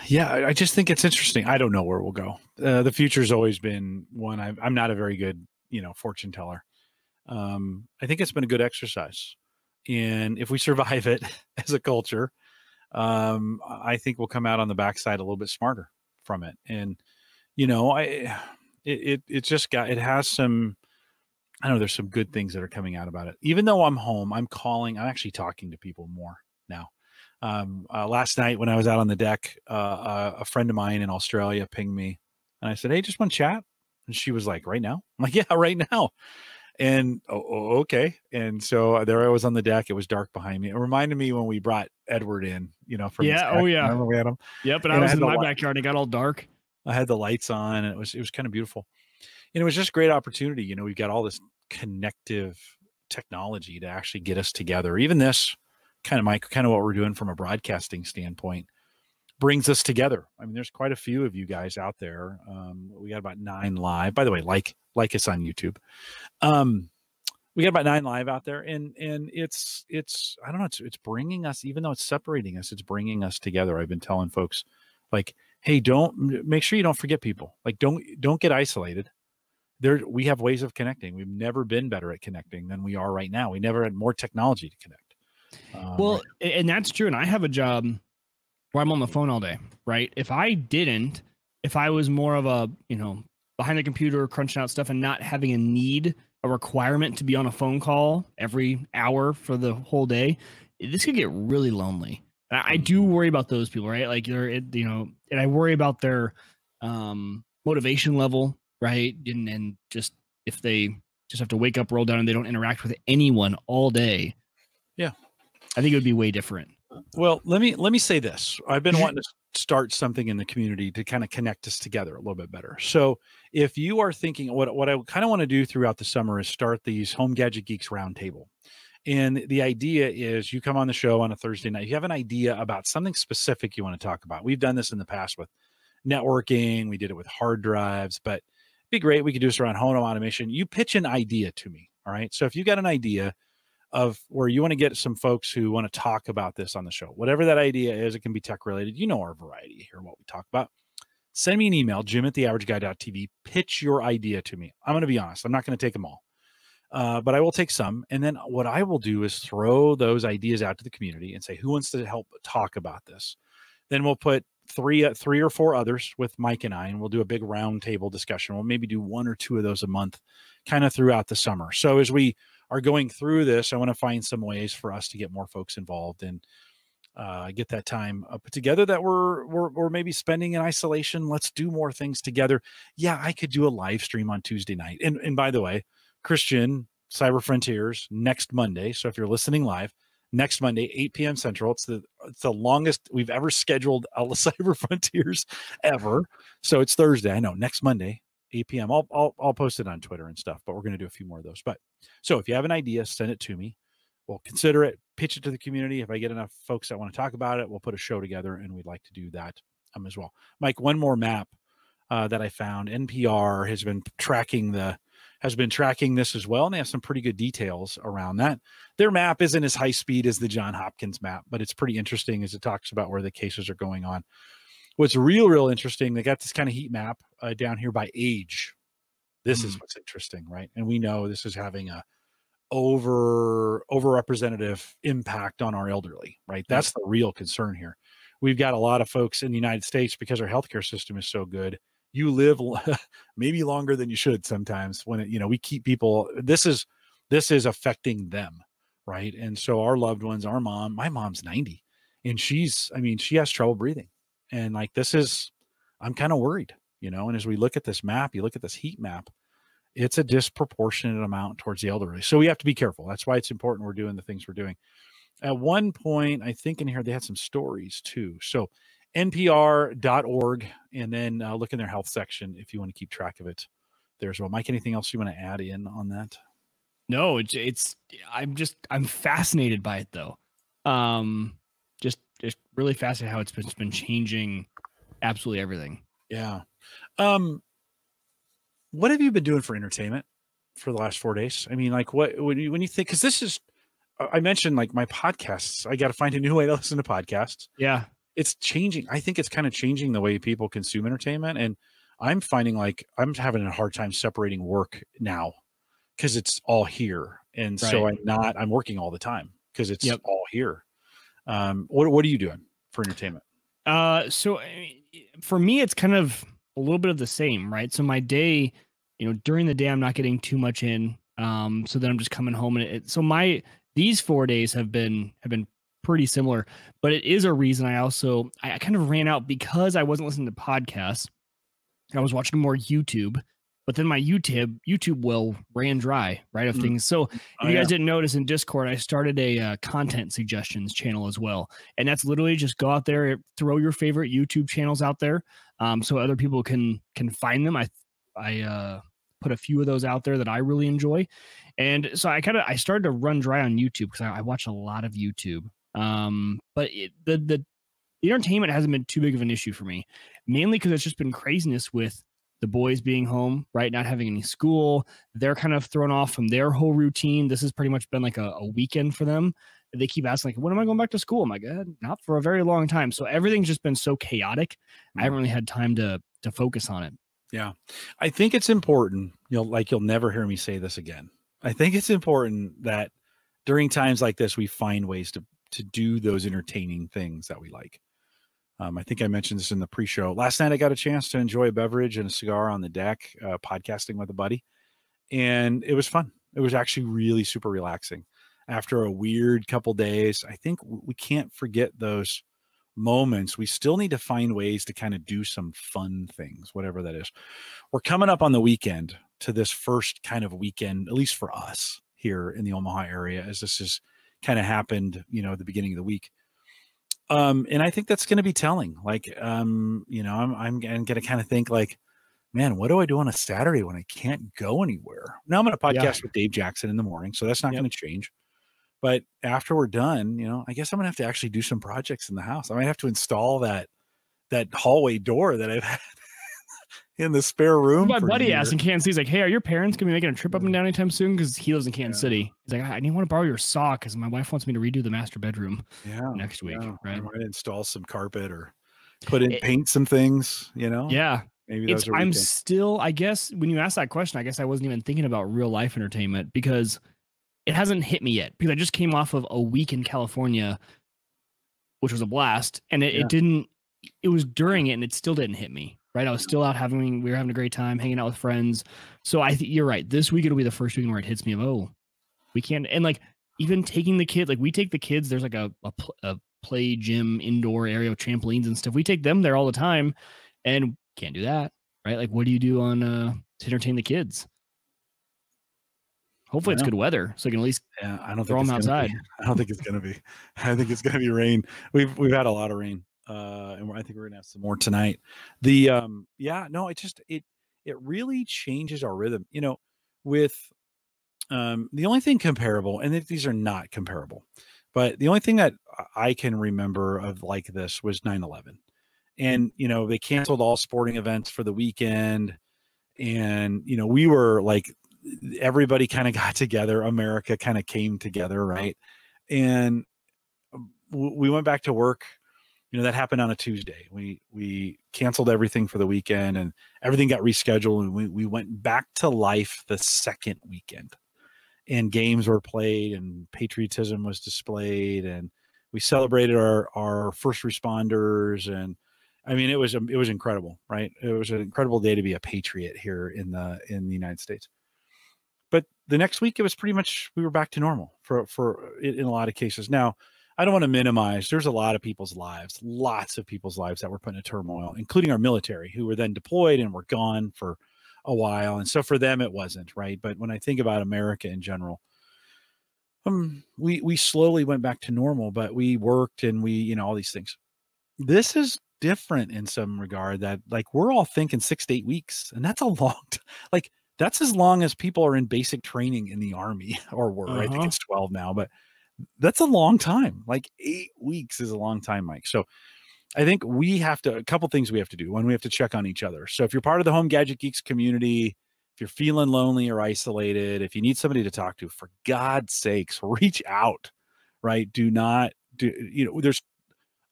Yeah, I just think it's interesting. I don't know where we'll go. The future's always been one. I'm not a very good, fortune teller. I think it's been a good exercise. And if we survive it as a culture, I think we'll come out on the backside a little bit smarter from it. And, it has some, I don't know, there's some good things that are coming out about it. Even though I'm home, I'm actually talking to people more now. Last night when I was out on the deck, a friend of mine in Australia pinged me and I said, hey, just want to chat. And she was like, right now? I'm like, yeah, right now. And okay. And so there I was on the deck. It was dark behind me. It reminded me when we brought Edward in, from oh yeah. Remember we had him? Yep. And I was in my backyard and it got all dark. I had the lights on and it was kind of beautiful. And it was just a great opportunity. We've got all this connective technology to actually get us together. Even this kind of what we're doing from a broadcasting standpoint brings us together. I mean, there's quite a few of you guys out there. We got about 9 live. By the way, like us on YouTube. We got about 9 live out there, and it's I don't know, it's bringing us, even though it's separating us, it's bringing us together. I've been telling folks, like, hey, make sure you don't forget people. Like, don't get isolated. We have ways of connecting. We've never been better at connecting than we are right now. We never had more technology to connect. Well, and that's true. And I have a job where I'm on the phone all day, right? If I was more of a, behind the computer, crunching out stuff and not having a requirement to be on a phone call every hour for the whole day, this could get really lonely. And I do worry about those people, right? Like and I worry about their motivation level, right? And just if they just have to wake up, roll down, and they don't interact with anyone all day. Yeah. I think it would be way different. Well, let me say this. I've been wanting to start something in the community to kind of connect us together a little bit better. So if you are thinking, what I kind of want to do throughout the summer is start these Home Gadget Geeks roundtable. And the idea is you come on the show on a Thursday night, you have an idea about something specific you want to talk about. We've done this in the past with networking. We did it with hard drives, but it'd be great. We could do this around home automation. You pitch an idea to me. All right. So if you got an idea of where you want to get some folks who want to talk about this on the show, whatever that idea is, it can be tech related. You know, our variety here, what we talk about. Send me an email, jim@theaverageguy.tv. Pitch your idea to me. I'm going to be honest. I'm not going to take them all. But I will take some. And then what I will do is throw those ideas out to the community and say, who wants to help talk about this? Then we'll put three or four others with Mike and I, and we'll do a big round table discussion. We'll maybe do 1 or 2 of those a month kind of throughout the summer. So as we are going through this, I want to find some ways for us to get more folks involved and get that time put together that we're maybe spending in isolation. Let's do more things together. Yeah, I could do a live stream on Tuesday night. And by the way, Christian Cyber Frontiers next Monday. So if you're listening live, next Monday, 8 p.m. Central. It's the longest we've ever scheduled a Cyber Frontiers ever. So it's Thursday. I know, next Monday, 8 p.m. I'll post it on Twitter and stuff, but we're going to do a few more of those. But so if you have an idea, send it to me. We'll consider it, pitch it to the community. If I get enough folks that want to talk about it, we'll put a show together, and we'd like to do that as well. Mike, one more map that I found. NPR has been tracking this as well, and they have some pretty good details around that. Their map isn't as high speed as the John Hopkins map, but it's pretty interesting as it talks about where the cases are going on. What's real interesting, they got this kind of heat map down here by age. This is what's interesting, right? And we know this is having a overrepresentative impact on our elderly, right? That's the real concern here. We've got a lot of folks in the United States, because our healthcare system is so good, you live maybe longer than you should sometimes when we keep people, this is affecting them. Right. And so our loved ones, my mom's 90 and she has trouble breathing. And like, I'm kind of worried, and as we look at this map, you look at this heat map, it's a disproportionate amount towards the elderly. So we have to be careful. That's why it's important we're doing the things we're doing. At one point, I think in here, they had some stories too. So npr.org, and then look in their health section if you want to keep track of it there as well. Mike, anything else you want to add in on that? No, I'm fascinated by it though. Just really fascinated how it's been changing absolutely everything. Yeah. What have you been doing for entertainment for the last 4 days? I mean, like when you think, because this is, I mentioned like my podcasts, I got to find a new way to listen to podcasts. Yeah. It's changing. I think it's kind of changing the way people consume entertainment. And I'm finding like I'm having a hard time separating work now because it's all here. And so I'm working all the time because it's all here. What are you doing for entertainment? So for me, it's kind of a little bit of the same, right? So my day, during the day, I'm not getting too much in. So then I'm just coming home and these 4 days have been pretty similar, but it is a reason I kind of ran out because I wasn't listening to podcasts. I was watching more YouTube, but then my YouTube well ran dry, right, of things. So if you guys didn't notice, in Discord, I started a content suggestions channel as well. And that's literally just go out there, throw your favorite YouTube channels out there, so other people can find them. I put a few of those out there that I really enjoy. And so I started to run dry on YouTube because I watch a lot of YouTube. But the entertainment hasn't been too big of an issue for me, mainly because it's just been craziness with the boys being home, right? Not having any school. They're kind of thrown off from their whole routine. This has pretty much been like a weekend for them. They keep asking, like, when am I going back to school? I'm like, not for a very long time. So everything's just been so chaotic. I haven't really had time to focus on it. Yeah. I think it's important, you'll never hear me say this again. I think it's important that during times like this, we find ways to do those entertaining things that we like. I think I mentioned this in the pre-show. Last night, I got a chance to enjoy a beverage and a cigar on the deck, podcasting with a buddy. And it was fun. It was actually really super relaxing. After a weird couple days, I think we can't forget those moments. We still need to find ways to kind of do some fun things, whatever that is. We're coming up on the weekend to this first kind of weekend, at least for us here in the Omaha area, as this has kind of happened, at the beginning of the week. And I think that's going to be telling. Like, you know, I'm going to kind of think like, man, what do I do on a Saturday when I can't go anywhere? Now I'm going to podcast with Dave Jackson in the morning, so that's not going to change. But after we're done, you know, I guess I'm going to have to actually do some projects in the house. I might have to install that hallway door that I've had in the spare room. My buddy asked in Kansas City, he's like, hey, are your parents going to be making a trip up and down anytime soon? Because he lives in Kansas City. He's like, I want to borrow your saw because my wife wants me to redo the master bedroom next week. Right? I might install some carpet or paint some things, you know? Yeah. Maybe I'm still, I guess, when you asked that question, I guess I wasn't even thinking about real life entertainment because it hasn't hit me yet. Because I just came off of a week in California, which was a blast. And it was during it and it still didn't hit me. Right. I was still out we were having a great time hanging out with friends. So I think you're right. This week, it'll be the first week where it hits me of, oh, we can't. And like even taking the kids, like we take the kids, there's like a play gym indoor area with trampolines and stuff. We take them there all the time and can't do that. Right. Like what do you do on to entertain the kids? Hopefully it's good weather. So you can at least I don't throw them outside. I don't think it's going to be. I think it's going to be rain. We've had a lot of rain. And I think we're gonna have some more tonight. It really changes our rhythm, you know, with the only thing comparable, and these are not comparable, but the only thing that I can remember of like this was 9/11. And, you know, they canceled all sporting events for the weekend. And, you know, we were like, everybody kind of got together. America kind of came together. Right. And we went back to work. You know, that happened on a Tuesday. We canceled everything for the weekend and everything got rescheduled. And we went back to life the second weekend, and games were played and patriotism was displayed. And we celebrated our first responders. And I mean, it was incredible, right? It was an incredible day to be a patriot here in the United States. But the next week it was pretty much, we were back to normal for in a lot of cases. Now, I don't want to minimize. There's a lot of people's lives, lots of people's lives that were put in turmoil, including our military, who were then deployed and were gone for a while. And so for them, it wasn't, right. But when I think about America in general, we slowly went back to normal, but we worked and we, you know, all these things. This is different in some regard that like we're all thinking 6 to 8 weeks, and that's a long like that's as long as people are in basic training in the Army or were. I think it's 12 now, but that's a long time. Like 8 weeks is a long time, Mike. So I think a couple things we have to do. One, we have to check on each other. So if you're part of the Home Gadget Geeks community, if you're feeling lonely or isolated, if you need somebody to talk to, for God's sakes, reach out, right? There's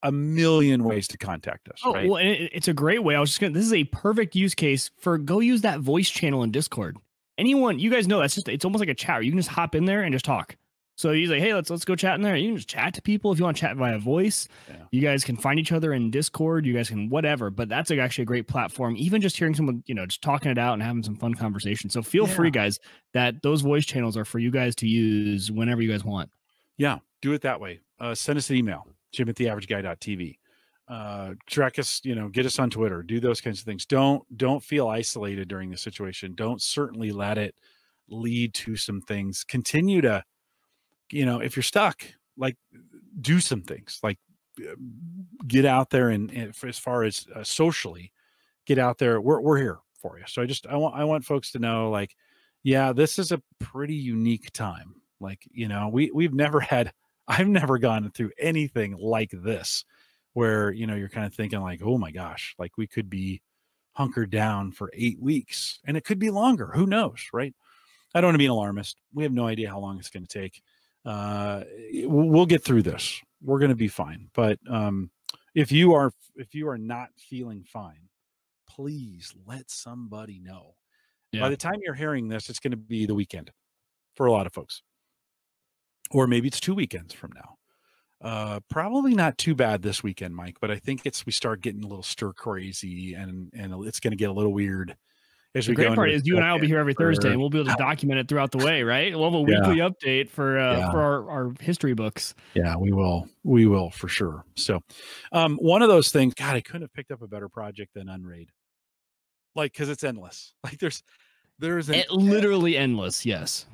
a million ways to contact us. Right? Well, it's a great way. This is a perfect use case for go use that voice channel in Discord. Anyone, you guys know it's almost like a chat. You can just hop in there and just talk. So he's like, hey, let's go chat in there. You can just chat to people if you want to chat via voice. Yeah. You guys can find each other in Discord. You guys can whatever. But that's actually a great platform. Even just hearing someone, you know, just talking it out and having some fun conversation. So feel free, guys, that those voice channels are for you guys to use whenever you guys want. Yeah, do it that way. Send us an email, jim@theaverageguy.tv. Track us, you know, get us on Twitter. Do those kinds of things. Don't feel isolated during the situation. Don't certainly let it lead to some things. Continue to, you know, if you're stuck, like do some things, like get out there and as far as socially, get out there. We're here for you. So I want folks to know, like, yeah, this is a pretty unique time. Like, you know, I've never gone through anything like this where, you know, you're kind of thinking like, oh my gosh, like we could be hunkered down for 8 weeks and it could be longer. Who knows? Right. I don't want to be an alarmist. We have no idea how long it's going to take. We'll get through this. We're going to be fine. But if you are not feeling fine, please let somebody know. Yeah. By the time you're hearing this, it's going to be the weekend for a lot of folks, or maybe it's 2 weekends from now. Probably not too bad this weekend, Mike, but I think we start getting a little stir crazy and it's going to get a little weird. The great part is you and I will be here every Thursday, and we'll be able to document it throughout the way, right? We'll have a weekly update for our history books. Yeah, we will for sure. So one of those things, God, I couldn't have picked up a better project than Unraid. Like, because it's endless. Like there's literally endless. Yes.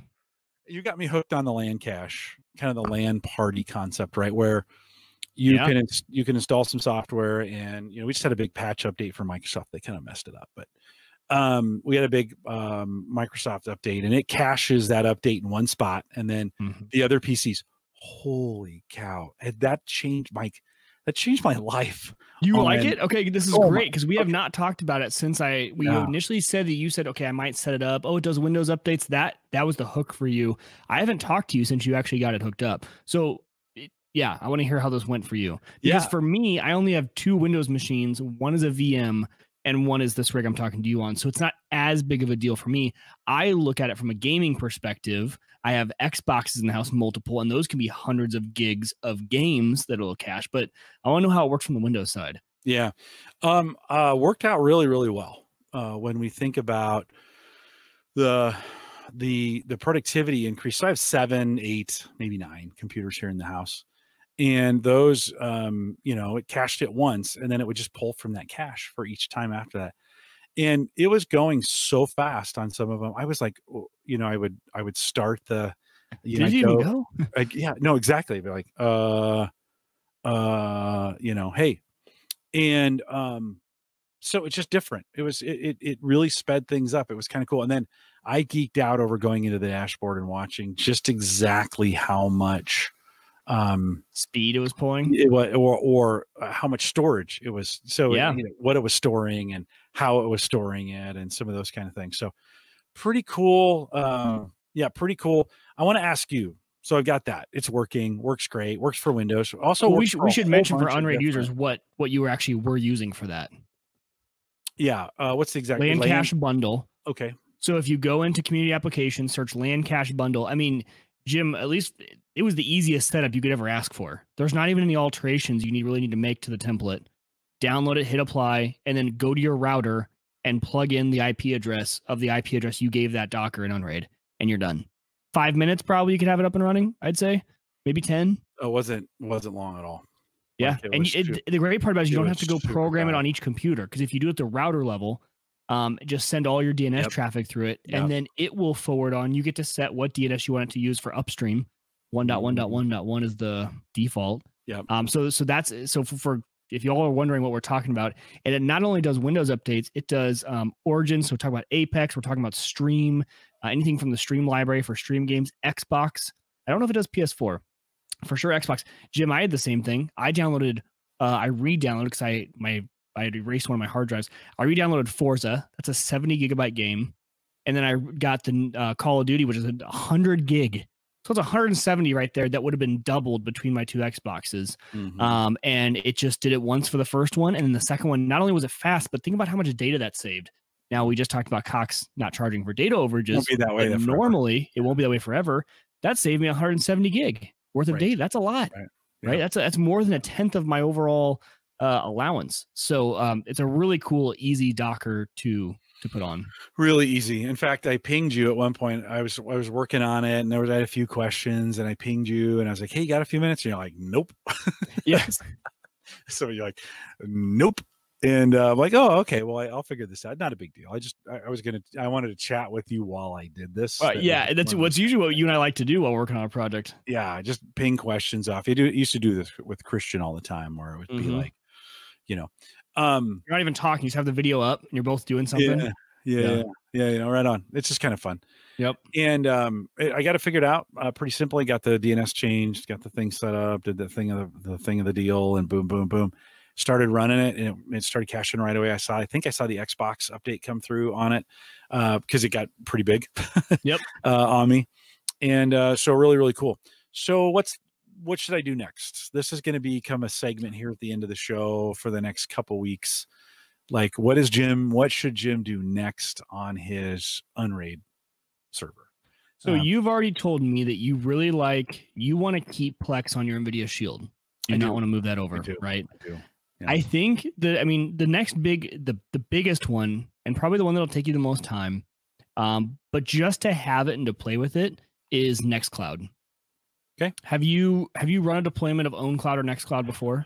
You got me hooked on the LAN cache, kind of the LAN party concept, right? Where you can install some software, and we just had a big patch update for Microsoft. They kind of messed it up, but we had a big Microsoft update, and it caches that update in one spot, and then the other PCs. Holy cow! That changed my life. You like it? Okay, this is great because we have not talked about it since we initially said that you said, okay, I might set it up. Oh, it does Windows updates. That was the hook for you. I haven't talked to you since you actually got it hooked up. So yeah, I want to hear how this went for you. Because for me, I only have 2 Windows machines. One is a VM and one is this rig I'm talking to you on. So it's not as big of a deal for me. I look at it from a gaming perspective. I have Xboxes in the house, multiple, and those can be hundreds of gigs of games that it'll cache. But I want to know how it works from the Windows side. Yeah. Worked out really, really well. When we think about the productivity increase. So I have 7, 8, maybe 9 computers here in the house. And those, it cached it once, and then it would just pull from that cache for each time after that. And it was going so fast on some of them. I was like, I would start the, Did you even go? Yeah, no, exactly. Be like, hey. And so it's just different. It really sped things up. It was kind of cool. And then I geeked out over going into the dashboard and watching just exactly how much speed it was pulling, or how much storage it was. So what it was storing and how it was storing it, and some of those kind of things. So pretty cool. Pretty cool. I want to ask you. So I've got that. It's works great. Works for Windows. Also, we should mention for unrated users what you were using for that. Yeah. What's the exact LAN cache bundle? Okay. So if you go into community applications, search LAN cache bundle. I mean, Jim, at least it was the easiest setup you could ever ask for. There's not even any alterations you really need to make to the template. Download it, hit apply, and then go to your router and plug in the IP address of the IP address you gave that Docker in Unraid, and you're done. 5 minutes probably you could have it up and running, I'd say. Maybe 10. It wasn't long at all. Yeah. And the great part about it is you don't have to go program it on each computer, because if you do it at the router level, just send all your DNS traffic through it, and then it will forward on. You get to set what DNS you want it to use for upstream. 1.1.1.1 is the default. Yeah. So for if y'all are wondering what we're talking about, and it not only does Windows updates, it does Origin. So we're talking about Apex. We're talking about Stream, anything from the Stream library for Stream games. Xbox. I don't know if it does PS4. For sure, Xbox. Jim, I had the same thing. I re-downloaded because I had erased one of my hard drives. I re-downloaded Forza. That's a 70 gigabyte game. And then I got the Call of Duty, which is 100 gig. So it's 170 right there. That would have been doubled between my 2 Xboxes. And it just did it once for the first one. And then the second one, not only was it fast, but think about how much data that saved. Now, we just talked about Cox not charging for data overages. It won't be that way normally, it won't be that way forever. That saved me 170 gig worth of data. That's a lot, right? That's more than a tenth of my overall allowance. So it's a really cool, easy Docker to put on. Really easy. In fact, I pinged you at one point. I was working on it, and I had a few questions, and I pinged you, and I was like, "Hey, you got a few minutes?" And you're like, "Nope." Yes. So you're like, "Nope." And I'm like, "Oh, okay. Well, I'll figure this out. Not a big deal. I wanted to chat with you while I did this." That's what's usually what you and I like to do while working on a project. Yeah, just ping questions off. Used to do this with Christian all the time, where it would be like, you're not even talking. You just have the video up and you're both doing something. Yeah. Right on. It's just kind of fun. Yep. And I got it figured out pretty simply. Got the DNS changed, got the thing set up, did the thing of the deal, and boom, boom, boom. Started running it, and it started caching right away. I think I saw the Xbox update come through on it because it got pretty big. Yep. On me. And so really, really cool. So what should I do next? This is going to become a segment here at the end of the show for the next couple weeks. Like, what should Jim do next on his Unraid server? So you've already told me that you want to keep Plex on your NVIDIA Shield and not want to move that over, right? I do. Yeah. I think the next the biggest one, and probably the one that'll take you the most time, but just to have it and to play with it, is Nextcloud. Okay. Have you run a deployment of OwnCloud or Nextcloud before?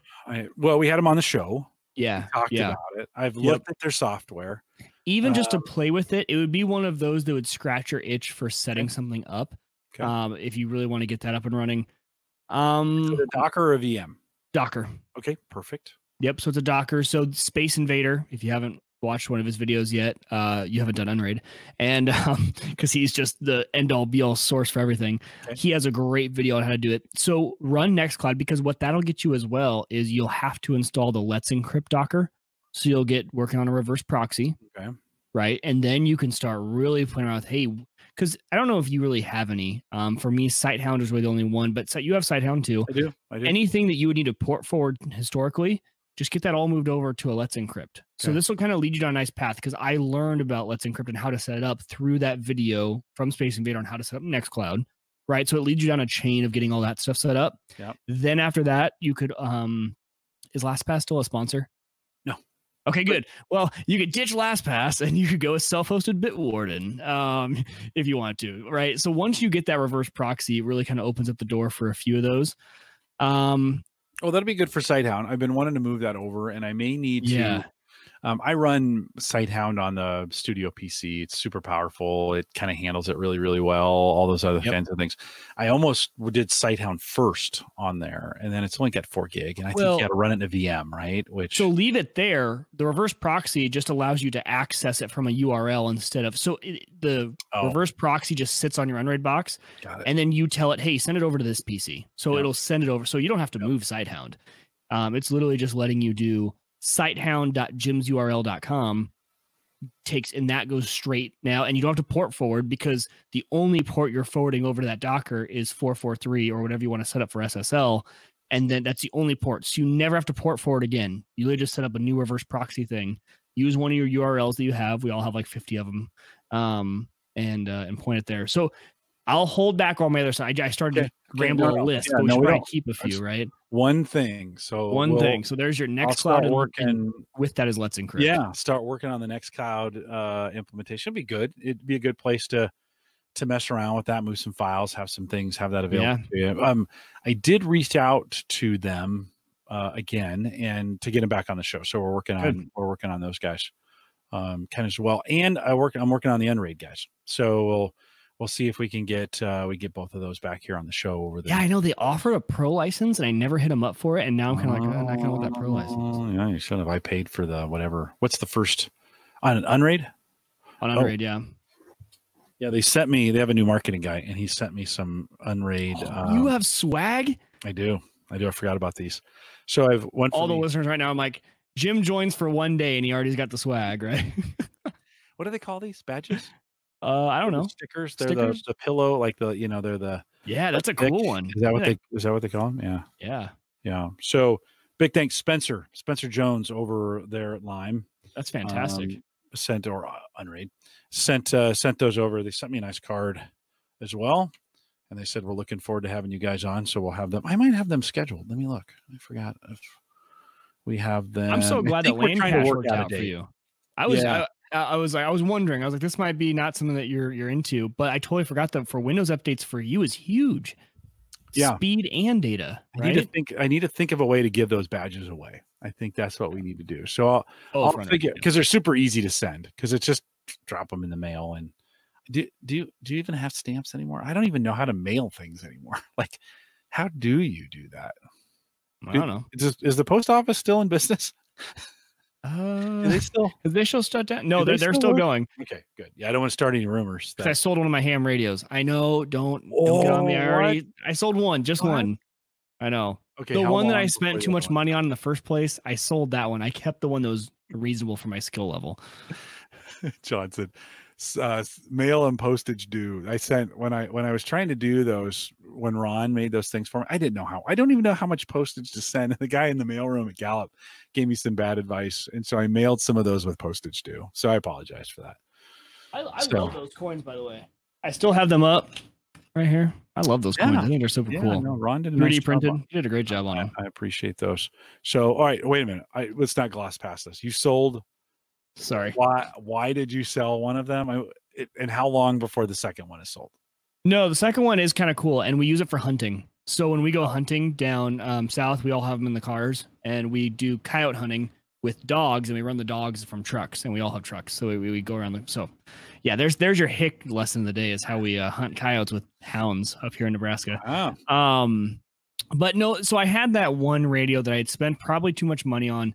Well, we had them on the show. Yeah. We talked about it. I've looked at their software. Even just to play with it, it would be one of those that would scratch your itch for setting something up. Okay. If you really want to get that up and running. Is it a Docker or a VM? Docker. Okay, perfect. Yep. So it's a Docker. So Space Invader, if you haven't watched one of his videos yet, you haven't done Unraid, and because he's just the end all be all source for everything. Okay. He has a great video on how to do it. So run Nextcloud, because what that'll get you as well is you'll have to install the Let's Encrypt Docker. So you'll get working on a reverse proxy. Okay. Right. And then you can start really playing around with, hey, because I don't know if you really have any. For me, Sighthound is really the only one, but you have Sighthound too. I do. Anything that you would need to port forward historically, just get that all moved over to a Let's Encrypt. Okay. So this will kind of lead you down a nice path, because I learned about Let's Encrypt and how to set it up through that video from Space Invader on how to set up Nextcloud, right? So it leads you down a chain of getting all that stuff set up. Yep. Then after that, you could, is LastPass still a sponsor? No. Okay, good. Well, you could ditch LastPass and you could go with self-hosted Bitwarden if you want to, right? So once you get that reverse proxy, it really kind of opens up the door for a few of those. Oh, that'll be good for Sighthound. I've been wanting to move that over, and I may need to. I run Sighthound on the studio PC. It's super powerful. It kind of handles it really, really well. All those other kinds of things. I almost did Sighthound first on there, and then it's only got 4 gig, and I think you got to run it in a VM, right? So leave it there. The reverse proxy just allows you to access it from a URL instead of. So the reverse proxy just sits on your Unraid box, and then you tell it, hey, send it over to this PC. So it'll send it over. So you don't have to move Sighthound. It's literally just letting you do sighthound.jimsurl.com and that goes straight now, and you don't have to port forward, because the only port you're forwarding over to that Docker is 443 or whatever you want to set up for SSL, and then that's the only port. So you never have to port forward again. You literally just set up a new reverse proxy thing, use one of your URLs that you have. We all have like 50 of them, and point it there. So I'll hold back on my other side. I started to ramble a list, but we should probably keep a few, right? One thing. So So there's your Nextcloud, and with that is Let's Encrypt. Yeah, start working on the Nextcloud implementation. It'd be good. It'd be a good place to mess around with that, move some files, have some things, have that available to you. I did reach out to them again, and to get them back on the show. So we're working on those guys kind of as well. And I'm working on the Unraid guys. So we'll see if we can get both of those back here on the show over there. Yeah, I know they offered a pro license, and I never hit them up for it, and now I'm kind of like, I kind of want that pro license. Yeah, you should have. I paid for the whatever. What's the first on an Unraid? On Unraid, yeah. Yeah, they have a new marketing guy, and he sent me some Unraid. You have swag? I do. I forgot about these. So I've went all the listeners right now. I'm like, Jim joins for one day, and he already's got the swag, right? What do they call these badges? I don't know. Stickers. They're the pillow, like they're the. Yeah, that's a cool one. Is that what they call them? Yeah. Yeah. Yeah. So big thanks, Spencer Jones over there at Lime. That's fantastic. Unraid sent those over. They sent me a nice card as well, and they said we're looking forward to having you guys on. So we'll have them. I might have them scheduled. Let me look. I forgot if we have them. I'm so glad that Lane Cash worked out for you. I was wondering. I was like, this might be not something that you're into, but I totally forgot that for Windows updates for you is huge. Yeah, speed and data. Right? I need to think of a way to give those badges away. I think that's what we need to do. So I'll figure, because they're super easy to send, because it's just drop them in the mail. And do you even have stamps anymore? I don't even know how to mail things anymore. Like, how do you do that? I don't know. Is the post office still in business? They still shut down? No, they're still going. Okay, good. Yeah, I don't want to start any rumors. I sold one of my ham radios. I know. Don't get on me. I sold one, just one. I know. Okay, the one that I spent too much money on in the first place, I sold that one. I kept the one that was reasonable for my skill level. Johnson, mail and postage due. I sent when I was trying to do those, when Ron made those things for me, I didn't know how. I don't even know how much postage to send. And the guy in the mailroom at Gallup gave me some bad advice, and so I mailed some of those with postage due. So I apologize for that. I love those coins, by the way. I still have them up right here. I love those coins. I think they're super cool. No, Ron did a 3D nice printed. job. You did a great job on them. I appreciate those. So, all right, wait a minute. Let's not gloss past this. You sold. Sorry. Why did you sell one of them? And how long before the second one is sold? No, the second one is kind of cool, and we use it for hunting. So when we go hunting down south, we all have them in the cars, and we do coyote hunting with dogs, and we run the dogs from trucks, and we all have trucks. So we go around them. So yeah, there's your hick lesson of the day, is how we hunt coyotes with hounds up here in Nebraska. Oh. But no, so I had that one radio that I had spent probably too much money on.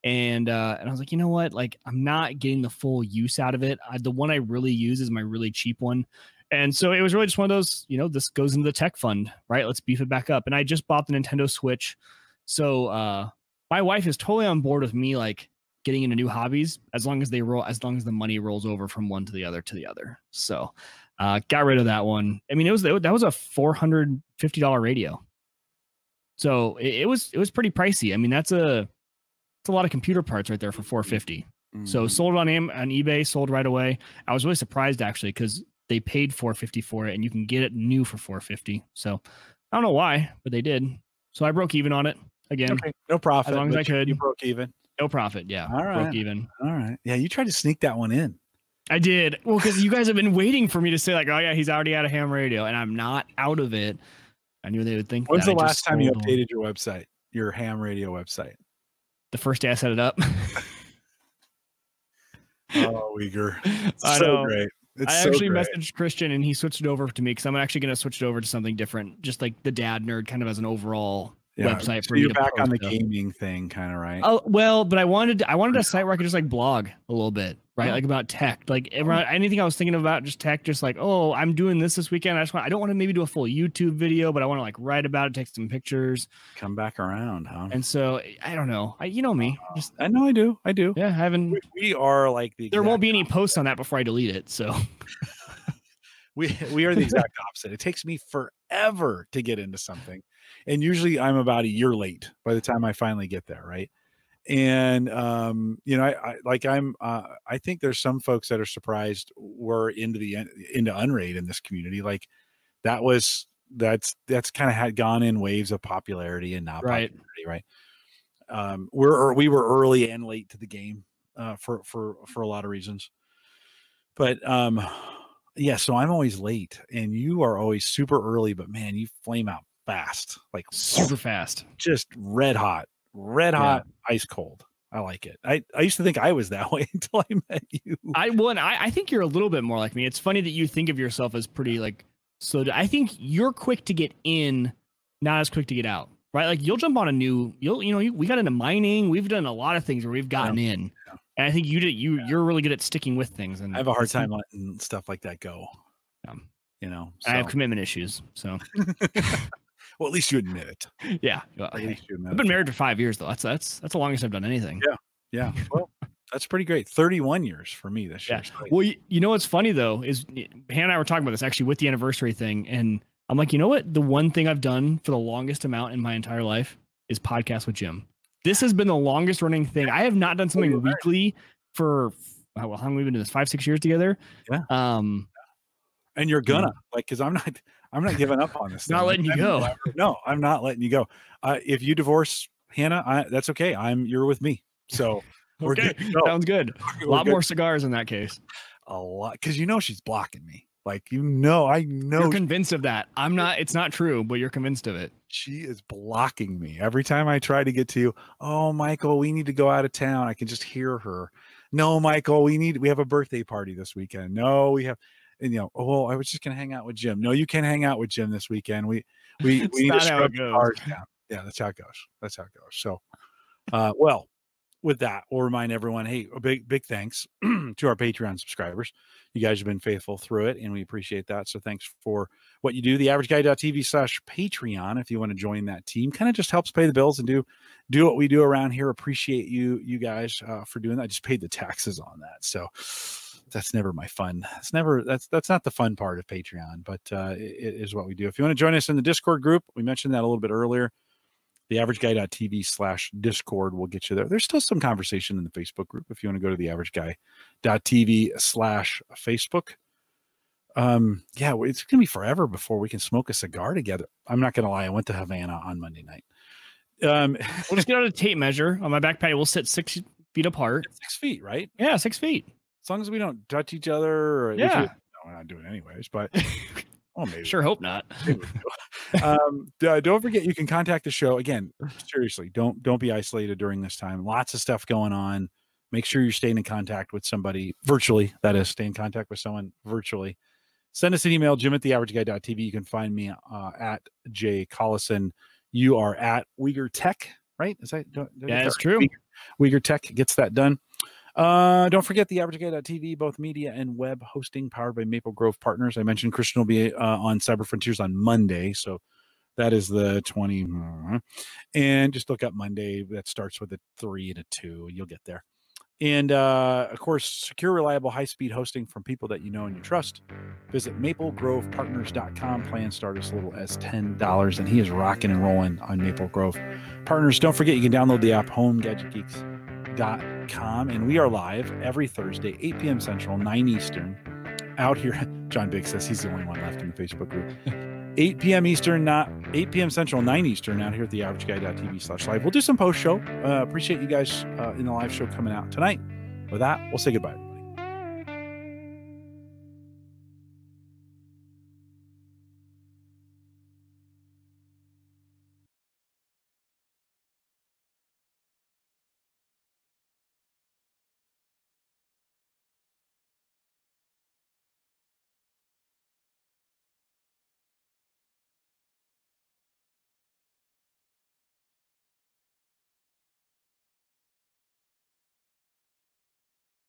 And I was like, you know what? Like, I'm not getting the full use out of it. The one I really use is my really cheap one. And so it was really just one of those, you know, this goes into the tech fund, right? Let's beef it back up. And I just bought the Nintendo Switch. So my wife is totally on board with me, like, getting into new hobbies as long as the money rolls over from one to the other. So got rid of that one. I mean, that was a $450 radio. So it was pretty pricey. I mean, that's a lot of computer parts right there for $450. So sold it on eBay, sold right away. I was really surprised actually because they paid $450 for it, and you can get it new for $450. So I don't know why, but they did. So I broke even on it again. Okay. No profit. As long as I could. You broke even. No profit. Yeah. All right. Broke even. All right. Yeah. You tried to sneak that one in. I did. Well, because you guys have been waiting for me to say like, oh yeah, he's already out of ham radio, and I'm not out of it. I knew they would think. When's the last time you updated your website, your ham radio website? The first day I set it up. Oh, Wieger. I so know. Great. It's I so actually great. messaged Christian and he switched it over to me because I'm actually going to switch it over to something different, just like the dad nerd kind of as an overall website. So you're back on the gaming thing, kind of, right? Oh well, but I wanted a site where I could just like blog a little bit, right? Like about tech, like anything I was thinking about, just tech, just like, oh, I'm doing this weekend. I don't want to maybe do a full YouTube video, but I want to like write about it, take some pictures, come back around, huh? And so I don't know. You know me. I know I do. Yeah, I haven't. We are like there won't be any posts on that before I delete it. So we are the exact opposite. It takes me forever to get into something. And usually I'm about a year late by the time I finally get there. Right. And, you know, I think there's some folks that are surprised we're into Unraid in this community. Like that's kind of had gone in waves of popularity and not popularity. Right. We were early and late to the game, for a lot of reasons, but, yeah, so I'm always late and you are always super early, but man, you flame out fast, like super fast, just red hot, ice cold. I like it. I used to think I was that way until I met you. I think you're a little bit more like me. It's funny that you think of yourself as pretty like, so I think you're quick to get in, not as quick to get out, right? Like you'll jump on we got into mining. We've done a lot of things where we've gotten in. And I think you're really good at sticking with things. And I have a hard time letting stuff like that go. You know, so. I have commitment issues. So, well, at least you admit it. Yeah, I've been married for 5 years though. That's the longest I've done anything. Yeah. Well, that's pretty great. 31 years for me this year. Yeah. Well, you know what's funny though is Hannah and I were talking about this actually with the anniversary thing, and I'm like, you know what? The one thing I've done for the longest amount in my entire life is podcast with Jim. This has been the longest running thing. I have not done something weekly for how long have we been doing this? 5-6 years together. Yeah. And you're gonna because I'm not giving up on this. Not letting you go. No, I'm not letting you go. If you divorce Hannah, that's okay. You're with me. So we're good. Sounds good. A lot more cigars in that case. A lot, because she's blocking me. Like, I know. You're convinced of that. I'm not. It's not true, but you're convinced of it. She is blocking me every time I try to get to you. Oh, Michael, we need to go out of town. I can just hear her. No, Michael, we have a birthday party this weekend. No, we have, and I was just gonna hang out with Jim. No, you can't hang out with Jim this weekend. We need to scrub the cars down. Yeah, that's how it goes. So, well, with that, we'll remind everyone, hey, a big thanks to our Patreon subscribers. You guys have been faithful through it, and we appreciate that. So thanks for what you do. TheAverageGuy.tv/Patreon, if you want to join that team, kind of just helps pay the bills and do what we do around here. Appreciate you guys for doing that. I just paid the taxes on that. So that's never my fun. That's not the fun part of Patreon, but it is what we do. If you want to join us in the Discord group, we mentioned that a little bit earlier. TheAverageGuy.tv/Discord will get you there. There's still some conversation in the Facebook group if you want to go to TheAverageGuy.tv/Facebook. Yeah, it's gonna be forever before we can smoke a cigar together. I'm not gonna lie, I went to Havana on Monday night. We'll just get out a tape measure on my back patio. We'll sit 6 feet apart. 6 feet, right? Yeah, 6 feet. As long as we don't touch each other. Yeah, we're not doing it anyways, but. Oh, maybe. Sure hope not. Don't forget, you can contact the show. Again, seriously, don't be isolated during this time. Lots of stuff going on. Make sure you're staying in contact with somebody virtually. That is, stay in contact with someone virtually. Send us an email, Jim@theaverageguy.tv. You can find me at Collison. you are at Wieger Tech, right? Is that yeah, that's true. Wieger Tech gets that done. Don't forget the AveragegGuy.tv, both media and web hosting, powered by Maple Grove Partners. I mentioned Christian will be on Cyber Frontiers on Monday, so that is the 20. And just look up Monday. That starts with a 3 and a 2. You'll get there. And, of course, secure, reliable, high-speed hosting from people that you know and you trust. Visit maplegrovepartners.com. Plans start as little as $10, and he is rocking and rolling on Maple Grove Partners. Don't forget, you can download the app, HomeGadgetGeeks.com, and we are live every Thursday, 8 p.m. Central, 9 Eastern, out here. John Biggs says he's the only one left in the Facebook group. 8 p.m. Eastern, 8 p.m. Central, 9 Eastern, out here at the AverageGuy.tv/live. We'll do some post-show. Appreciate you guys in the live show coming out tonight. With that, we'll say goodbye.